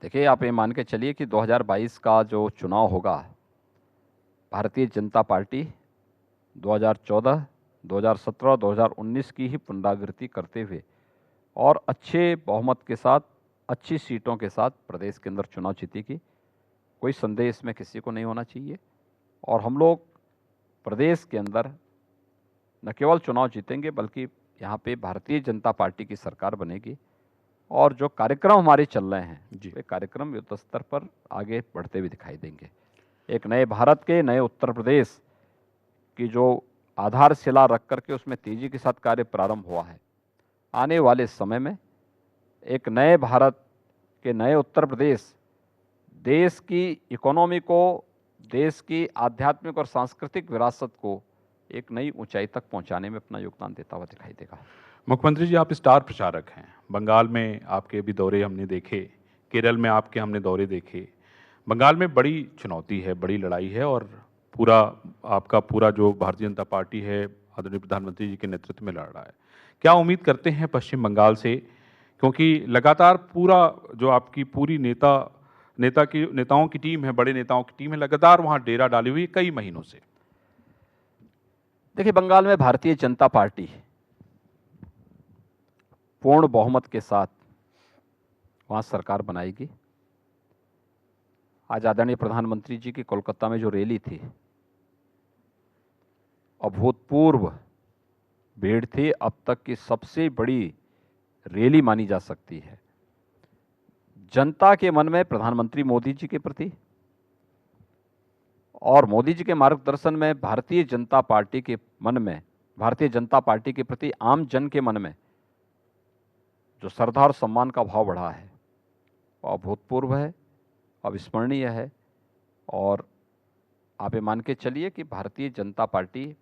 देखिए, आप ये मान के चलिए कि 2022 का जो चुनाव होगा, भारतीय जनता पार्टी 2014, 2017, 2019 की ही पुनरावृत्ति करते हुए और अच्छे बहुमत के साथ, अच्छी सीटों के साथ प्रदेश के अंदर चुनाव जीतेगी। कोई संदेह इसमें किसी को नहीं होना चाहिए। और हम लोग प्रदेश के अंदर न केवल चुनाव जीतेंगे, बल्कि यहाँ पे भारतीय जनता पार्टी की सरकार बनेगी और जो कार्यक्रम हमारे चल रहे हैं, वे कार्यक्रम युद्ध स्तर पर आगे बढ़ते हुए दिखाई देंगे। एक नए भारत के, नए उत्तर प्रदेश की जो आधारशिला रख करके उसमें तेजी के साथ कार्य प्रारंभ हुआ है, आने वाले समय में एक नए भारत के, नए उत्तर प्रदेश देश की इकोनॉमी को, देश की आध्यात्मिक और सांस्कृतिक विरासत को एक नई ऊंचाई तक पहुंचाने में अपना योगदान देता हुआ दिखाई देगा। मुख्यमंत्री जी, आप स्टार प्रचारक हैं। बंगाल में आपके भी दौरे हमने देखे, केरल में आपके हमने दौरे देखे। बंगाल में बड़ी चुनौती है, बड़ी लड़ाई है, और आपका पूरा जो भारतीय जनता पार्टी है आदरणीय प्रधानमंत्री जी के नेतृत्व में लड़ रहा है। क्या उम्मीद करते हैं पश्चिम बंगाल से, क्योंकि लगातार पूरा जो आपकी पूरी नेताओं की टीम है, बड़े नेताओं की टीम है, लगातार वहाँ डेरा डाली हुई है कई महीनों से। देखिए, बंगाल में भारतीय जनता पार्टी पूर्ण बहुमत के साथ वहाँ सरकार बनाएगी। आज आदरणीय प्रधानमंत्री जी की कोलकाता में जो रैली थी, अभूतपूर्व भीड़ थी, अब तक की सबसे बड़ी रैली मानी जा सकती है। जनता के मन में प्रधानमंत्री मोदी जी के प्रति और मोदी जी के मार्गदर्शन में भारतीय जनता पार्टी के मन में, भारतीय जनता पार्टी के प्रति आम जन के मन में जो श्रद्धा और सम्मान का भाव बढ़ा है वो अभूतपूर्व है, अविस्मरणीय है। और आप ये मान के चलिए कि भारतीय जनता पार्टी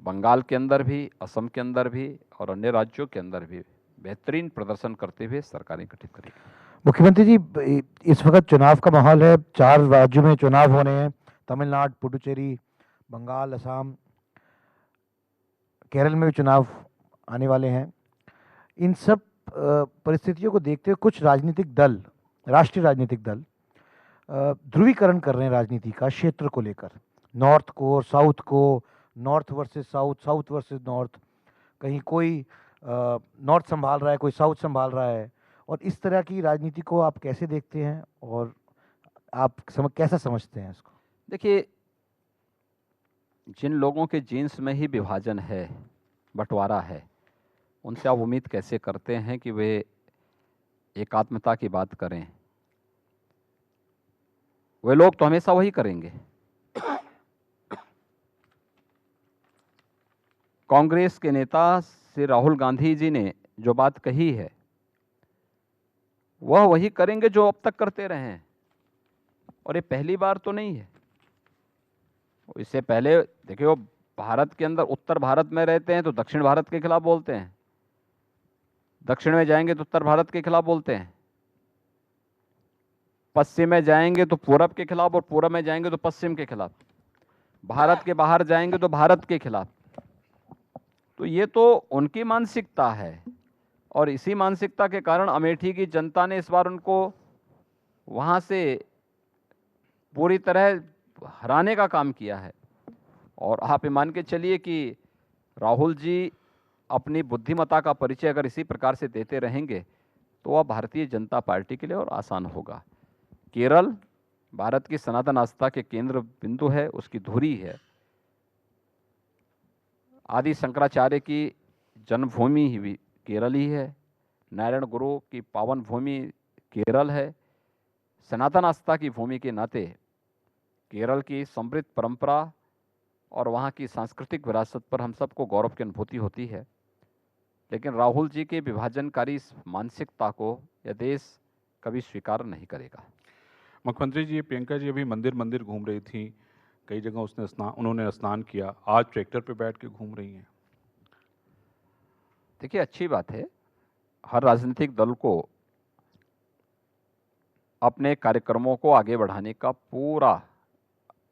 बंगाल के अंदर भी, असम के अंदर भी और अन्य राज्यों के अंदर भी बेहतरीन प्रदर्शन करते हुए सरकारें गठित करेगी। मुख्यमंत्री जी, इस वक्त चुनाव का माहौल है, 4 राज्यों में चुनाव होने हैं, तमिलनाडु, पुडुचेरी, बंगाल, असम, केरल में भी चुनाव आने वाले हैं। इन सब परिस्थितियों को देखते हुए कुछ राजनीतिक दल, राष्ट्रीय राजनीतिक दल ध्रुवीकरण कर रहे हैं राजनीति का क्षेत्र को लेकर, नॉर्थ को और साउथ को, north versus south, south versus north, कहीं कोई नॉर्थ संभाल रहा है, कोई साउथ संभाल रहा है। और इस तरह की राजनीति को आप कैसे देखते हैं और आप कैसा समझते हैं इसको? देखिए, जिन लोगों के जीन्स में ही विभाजन है, बंटवारा है, उनसे आप उम्मीद कैसे करते हैं कि वे एकात्मता की बात करें? वे लोग तो हमेशा वही करेंगे। कांग्रेस के नेता श्री राहुल गांधी जी ने जो बात कही है वह वही करेंगे जो अब तक करते रहे हैं, और ये पहली बार तो नहीं है। इससे पहले देखिए, वो भारत के अंदर उत्तर भारत में रहते हैं तो दक्षिण भारत के खिलाफ बोलते हैं, दक्षिण में जाएंगे तो उत्तर भारत के खिलाफ बोलते हैं, पश्चिम में जाएंगे तो पूरब के खिलाफ और पूरब में जाएंगे तो पश्चिम के खिलाफ, भारत के बाहर जाएंगे तो भारत के खिलाफ। तो ये तो उनकी मानसिकता है, और इसी मानसिकता के कारण अमेठी की जनता ने इस बार उनको वहाँ से पूरी तरह हराने का काम किया है। और आप ये मान के चलिए कि राहुल जी अपनी बुद्धिमत्ता का परिचय अगर इसी प्रकार से देते रहेंगे तो वह भारतीय जनता पार्टी के लिए और आसान होगा। केरल भारत की सनातन आस्था के केंद्र बिंदु है, उसकी धुरी है। आदि शंकराचार्य की जन्मभूमि ही केरल ही है, नारायण गुरु की पावन भूमि केरल है। सनातन आस्था की भूमि के नाते केरल की समृद्ध परंपरा और वहाँ की सांस्कृतिक विरासत पर हम सबको गौरव की अनुभूति होती है। लेकिन राहुल जी के विभाजनकारी मानसिकता को यह देश कभी स्वीकार नहीं करेगा। मुख्यमंत्री जी, प्रियंका जी अभी मंदिर मंदिर घूम रही थी, कई जगह उन्होंने स्नान किया, आज ट्रैक्टर पे बैठ के घूम रही हैं। देखिए, अच्छी बात है, हर राजनीतिक दल को अपने कार्यक्रमों को आगे बढ़ाने का पूरा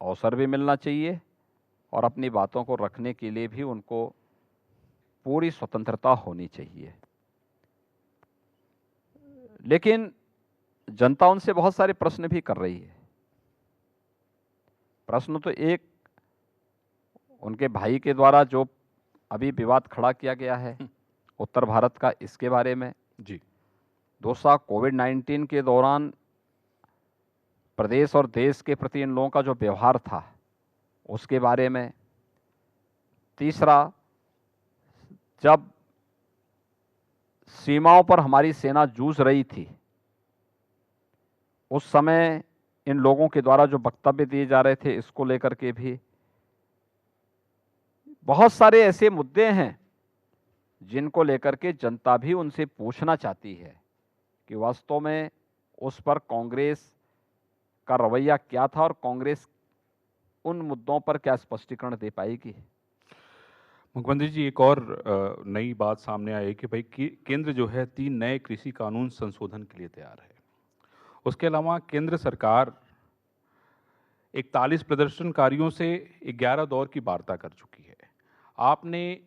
अवसर भी मिलना चाहिए और अपनी बातों को रखने के लिए भी उनको पूरी स्वतंत्रता होनी चाहिए। लेकिन जनता उनसे बहुत सारे प्रश्न भी कर रही है। प्रश्न तो एक, उनके भाई के द्वारा जो अभी विवाद खड़ा किया गया है उत्तर भारत का, इसके बारे में जी। दूसरा, कोविड-19 के दौरान प्रदेश और देश के प्रति इन लोगों का जो व्यवहार था उसके बारे में। तीसरा, जब सीमाओं पर हमारी सेना जूझ रही थी उस समय इन लोगों के द्वारा जो वक्तव्य दिए जा रहे थे, इसको लेकर के भी बहुत सारे ऐसे मुद्दे हैं जिनको लेकर के जनता भी उनसे पूछना चाहती है कि वास्तव में उस पर कांग्रेस का रवैया क्या था और कांग्रेस उन मुद्दों पर क्या स्पष्टीकरण दे पाएगी। मुख्यमंत्री जी, एक और नई बात सामने आई कि भाई केंद्र जो है 3 नए कृषि कानून संशोधन के लिए तैयार है। उसके अलावा केंद्र सरकार 41 प्रदर्शनकारियों से 11 दौर की वार्ता कर चुकी है। आपने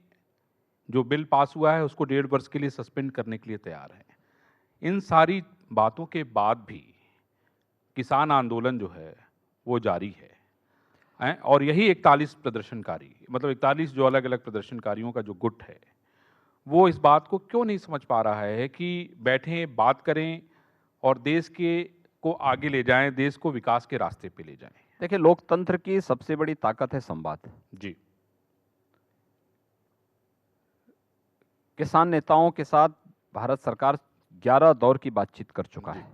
जो बिल पास हुआ है उसको 1.5 वर्ष के लिए सस्पेंड करने के लिए तैयार है। इन सारी बातों के बाद भी किसान आंदोलन जो है वो जारी है, और यही 41 प्रदर्शनकारी, मतलब 41 जो अलग अलग प्रदर्शनकारियों का जो गुट है, वो इस बात को क्यों नहीं समझ पा रहा है कि बैठें, बात करें और देश को आगे ले जाएं, देश को विकास के रास्ते पे ले जाएं। देखिए, लोकतंत्र की सबसे बड़ी ताकत है संवाद। जी। किसान नेताओं के साथ भारत सरकार 11 दौर की बातचीत कर चुका है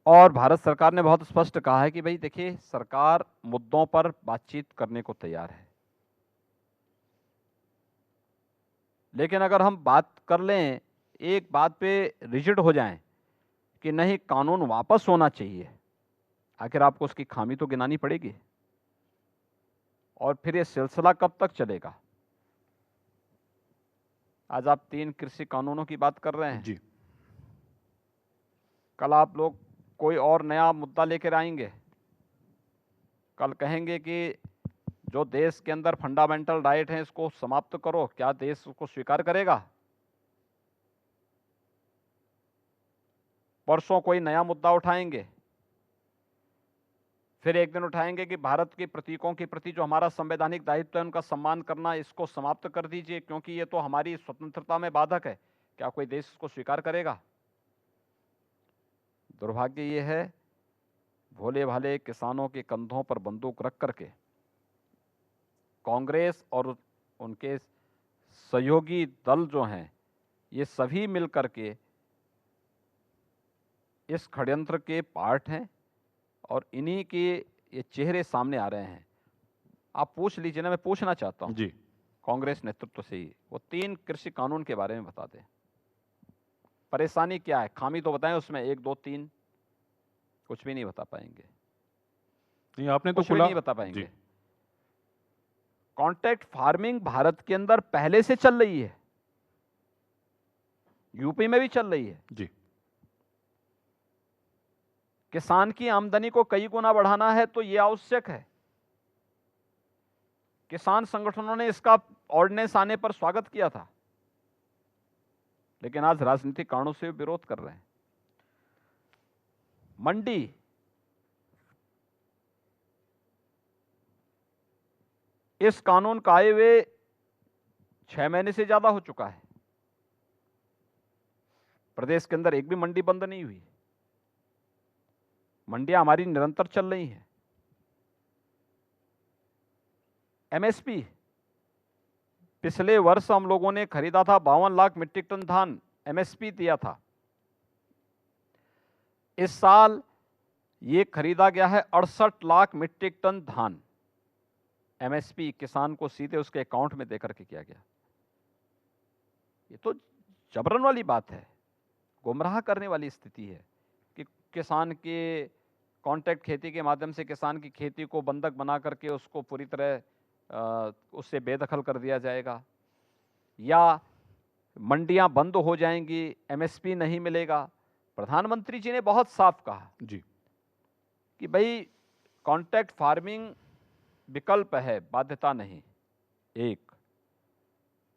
और भारत सरकार ने बहुत स्पष्ट कहा है कि भाई देखिए, सरकार मुद्दों पर बातचीत करने को तैयार है। लेकिन अगर हम बात कर लें, एक बात पे रिजिड हो जाएं कि नहीं कानून वापस होना चाहिए, आखिर आपको उसकी खामी तो गिनानी पड़ेगी। और फिर ये सिलसिला कब तक चलेगा? आज आप 3 कृषि कानूनों की बात कर रहे हैं, जी। कल आप लोग कोई और नया मुद्दा लेकर आएंगे। कल कहेंगे कि जो देश के अंदर फंडामेंटल राइट हैं इसको समाप्त करो, क्या देश उसको स्वीकार करेगा? परसों कोई नया मुद्दा उठाएंगे, फिर एक दिन उठाएंगे कि भारत के प्रतीकों के प्रति जो हमारा संवैधानिक दायित्व है उनका सम्मान करना, इसको समाप्त कर दीजिए क्योंकि ये तो हमारी स्वतंत्रता में बाधक है। क्या कोई देश इसको स्वीकार करेगा? दुर्भाग्य ये है, भोले भाले किसानों के कंधों पर बंदूक रख करके कांग्रेस और उनके सहयोगी दल जो हैं, ये सभी मिलकर के इस षड्यंत्र के पार्ट हैं और इन्हीं के ये चेहरे सामने आ रहे हैं। आप पूछ लीजिए ना, मैं पूछना चाहता हूं जी। कांग्रेस नेतृत्व से ही, वो 3 कृषि कानून के बारे में बता दें। परेशानी क्या है, खामी तो बताएं उसमें, 1 2 3 कुछ भी नहीं बता पाएंगे, नहीं, आपने तो कुछ भी खुला नहीं बता पाएंगे। जी। कॉन्ट्रैक्ट फार्मिंग भारत के अंदर पहले से चल रही है, यूपी में भी चल रही है। जी। किसान की आमदनी को कई गुना बढ़ाना है तो यह आवश्यक है। किसान संगठनों ने इसका ऑर्डिनेंस आने पर स्वागत किया था, लेकिन आज राजनीतिक कारणों से विरोध कर रहे हैं। मंडी, इस कानून का आए हुए 6 महीने से ज्यादा हो चुका है, प्रदेश के अंदर एक भी मंडी बंद नहीं हुई, मंडियां हमारी निरंतर चल रही हैं। एमएसपी, पिछले वर्ष हम लोगों ने खरीदा था 52 लाख मीट्रिक टन धान, एमएसपी दिया था। इस साल ये खरीदा गया है 68 लाख मीट्रिक टन धान, एमएसपी किसान को सीधे उसके अकाउंट में देकर के किया गया। ये तो जबरन वाली बात है, गुमराह करने वाली स्थिति है कि किसान के कॉन्ट्रैक्ट खेती के माध्यम से किसान की खेती को बंधक बना करके उसको पूरी तरह उससे बेदखल कर दिया जाएगा, या मंडियां बंद हो जाएंगी, एमएसपी नहीं मिलेगा। प्रधानमंत्री जी ने बहुत साफ कहा जी। कि भाई कॉन्ट्रैक्ट फार्मिंग विकल्प है, बाध्यता नहीं। एक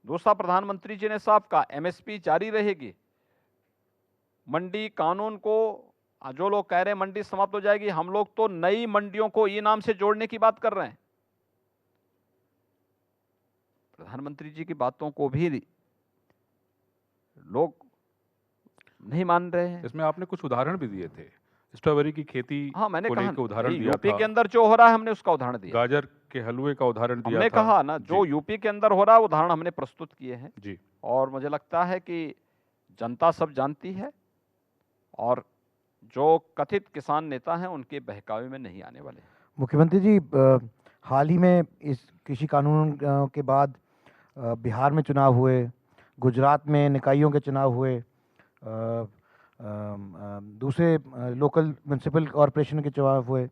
दूसरा, प्रधानमंत्री जी ने साफ कहा एमएसपी जारी रहेगी। मंडी कानून को जो लोग कह रहे हैं मंडी समाप्त हो जाएगी, हम लोग तो नई मंडियों को ई नाम से जोड़ने की बात कर रहे हैं। प्रधानमंत्री जी की बातों को भी लोग नहीं मान रहे हैं। इसमें आपने कुछ उदाहरण भी दिए थे, स्ट्रॉबेरी की खेती हाँ, मैंने को कहा लेकर उदाहरण दिया यूपी था, के अंदर जो हो रहा है हमने उसका उदाहरण दिया, गाजर के हलवे का उदाहरण दिया हमने था। कहा ना जो जी। यूपी के अंदर हो रहा है उदाहरण हमने प्रस्तुत किए हैं। जी। और मुझे लगता है कि जनता सब जानती है और जो कथित किसान नेता हैं उनके बहकावे में नहीं आने वाले। मुख्यमंत्री जी, हाल ही में इस कृषि कानून के बाद बिहार में चुनाव हुए, गुजरात में निकायों के चुनाव हुए, दूसरे लोकल म्यूनसिपल कॉरपोरेशन के चुनाव हुए।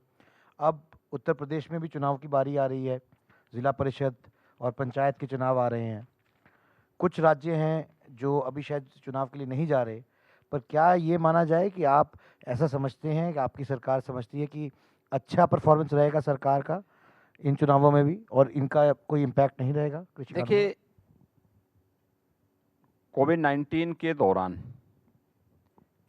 अब उत्तर प्रदेश में भी चुनाव की बारी आ रही है, ज़िला परिषद और पंचायत के चुनाव आ रहे हैं। कुछ राज्य हैं जो अभी शायद चुनाव के लिए नहीं जा रहे, पर क्या ये माना जाए कि आप ऐसा समझते हैं कि आपकी सरकार समझती है कि अच्छा परफॉर्मेंस रहेगा सरकार का इन चुनावों में भी और इनका कोई इम्पैक्ट नहीं रहेगा कृषि कानून देखिए, पर? कोविड-19 के दौरान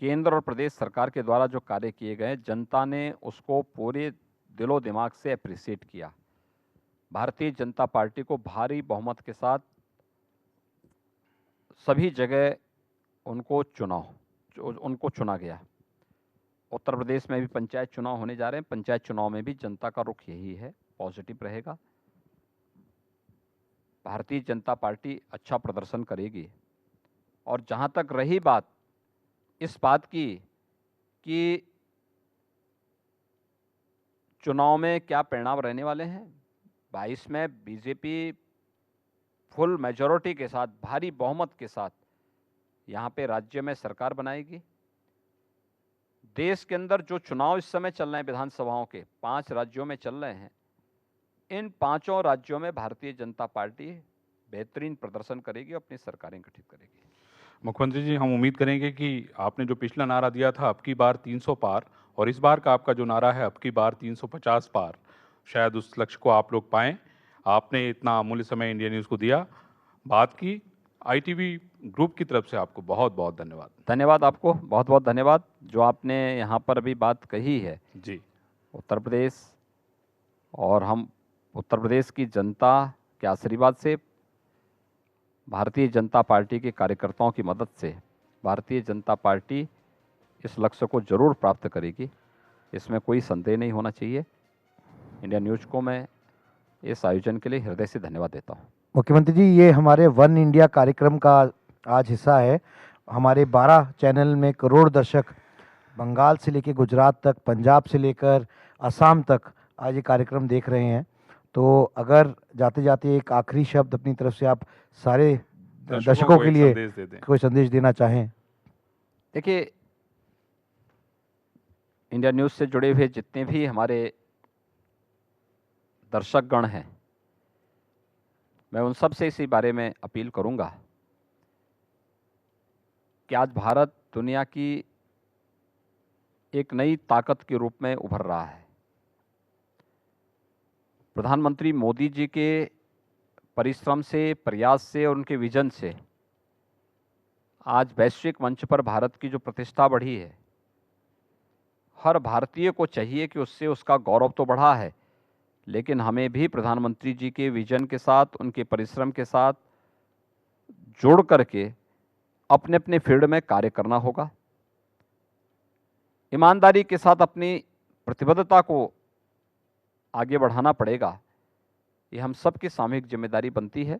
केंद्र और प्रदेश सरकार के द्वारा जो कार्य किए गए, जनता ने उसको पूरे दिलो दिमाग से अप्रिशिएट किया। भारतीय जनता पार्टी को भारी बहुमत के साथ सभी जगह उनको चुना गया। उत्तर प्रदेश में भी पंचायत चुनाव होने जा रहे हैं, पंचायत चुनाव में भी जनता का रुख यही है, पॉजिटिव रहेगा। भारतीय जनता पार्टी अच्छा प्रदर्शन करेगी। और जहां तक रही बात इस बात की कि चुनाव में क्या परिणाम रहने वाले हैं, 22 में बीजेपी फुल मेजॉरिटी के साथ, भारी बहुमत के साथ यहाँ पे राज्य में सरकार बनाएगी। देश के अंदर जो चुनाव इस समय चल रहे हैं विधानसभाओं के 5 राज्यों में चल रहे हैं, इन 5 राज्यों में भारतीय जनता पार्टी बेहतरीन प्रदर्शन करेगी, अपनी सरकारें गठित करेगी। मुख्यमंत्री जी, हम उम्मीद करेंगे कि आपने जो पिछला नारा दिया था अब की बार 300 पार, और इस बार का आपका जो नारा है अब की बार 350 पार, शायद उस लक्ष्य को आप लोग पाएं। आपने इतना अमूल्य समय इंडिया न्यूज़ को दिया, बात की। आईटीवी ग्रुप की तरफ से आपको बहुत बहुत धन्यवाद। धन्यवाद आपको, बहुत बहुत धन्यवाद। जो आपने यहाँ पर अभी बात कही है जी, उत्तर प्रदेश, और हम उत्तर प्रदेश की जनता के आशीर्वाद से, भारतीय जनता पार्टी के कार्यकर्ताओं की मदद से भारतीय जनता पार्टी इस लक्ष्य को जरूर प्राप्त करेगी, इसमें कोई संदेह नहीं होना चाहिए। इंडिया न्यूज़ को मैं इस आयोजन के लिए हृदय से धन्यवाद देता हूँ। मुख्यमंत्री जी, ये हमारे वन इंडिया कार्यक्रम का आज हिस्सा है। हमारे 12 चैनल में करोड़ दर्शक बंगाल से लेकर गुजरात तक, पंजाब से लेकर असम तक आज ये कार्यक्रम देख रहे हैं। तो अगर जाते जाते एक आखिरी शब्द अपनी तरफ से आप सारे दर्शकों के एक लिए संदेश दे दें। कोई संदेश देना चाहें। देखिए, इंडिया न्यूज़ से जुड़े हुए जितने भी हमारे दर्शकगण हैं, मैं उन सब से इसी बारे में अपील करूंगा कि आज भारत दुनिया की एक नई ताकत के रूप में उभर रहा है। प्रधानमंत्री मोदी जी के परिश्रम से, प्रयास से और उनके विजन से आज वैश्विक मंच पर भारत की जो प्रतिष्ठा बढ़ी है, हर भारतीय को चाहिए कि उससे उसका गौरव तो बढ़ा है, लेकिन हमें भी प्रधानमंत्री जी के विजन के साथ, उनके परिश्रम के साथ जोड़ करके अपने अपने फील्ड में कार्य करना होगा। ईमानदारी के साथ अपनी प्रतिबद्धता को आगे बढ़ाना पड़ेगा। ये हम सबकी सामूहिक जिम्मेदारी बनती है।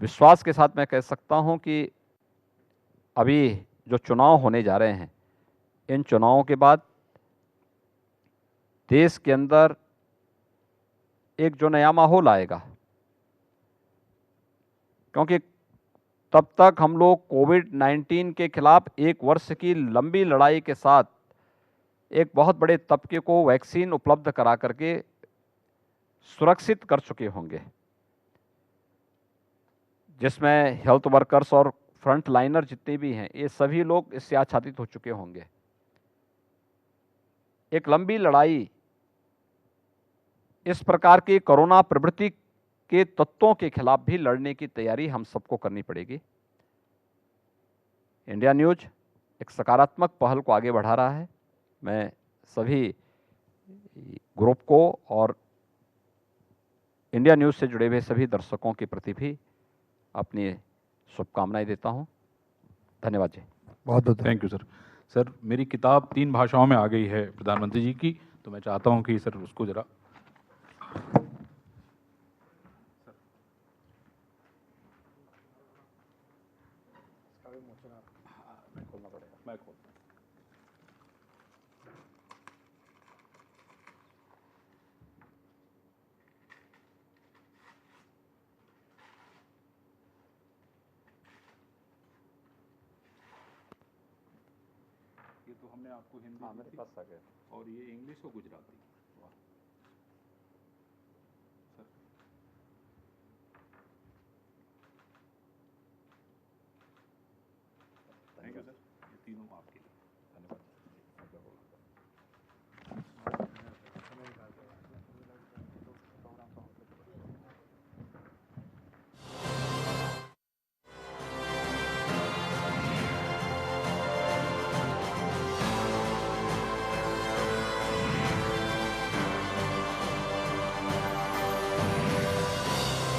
विश्वास के साथ मैं कह सकता हूं कि अभी जो चुनाव होने जा रहे हैं, इन चुनावों के बाद देश के अंदर एक जो नया माहौल आएगा, क्योंकि तब तक हम लोग कोविड-19 के खिलाफ 1 वर्ष की लंबी लड़ाई के साथ एक बहुत बड़े तबके को वैक्सीन उपलब्ध करा करके सुरक्षित कर चुके होंगे, जिसमें हेल्थ वर्कर्स और फ्रंट लाइनर जितने भी हैं, ये सभी लोग इससे आच्छादित हो चुके होंगे। एक लंबी लड़ाई इस प्रकार की कोरोना प्रवृत्ति के तत्वों के खिलाफ भी लड़ने की तैयारी हम सबको करनी पड़ेगी। इंडिया न्यूज़ एक सकारात्मक पहल को आगे बढ़ा रहा है। मैं सभी ग्रुप को और इंडिया न्यूज़ से जुड़े हुए सभी दर्शकों के प्रति भी अपनी शुभकामनाएं देता हूं। धन्यवाद जी। बहुत बहुत थैंक यू सर। सर, मेरी किताब 3 भाषाओं में आ गई है प्रधानमंत्री जी की, तो मैं चाहता हूं कि सर उसको जरा मैं खोल ये तो हमने आपको हिंदी हाँ, मेरे पास आ गया। और ये इंग्लिश और गुजराती।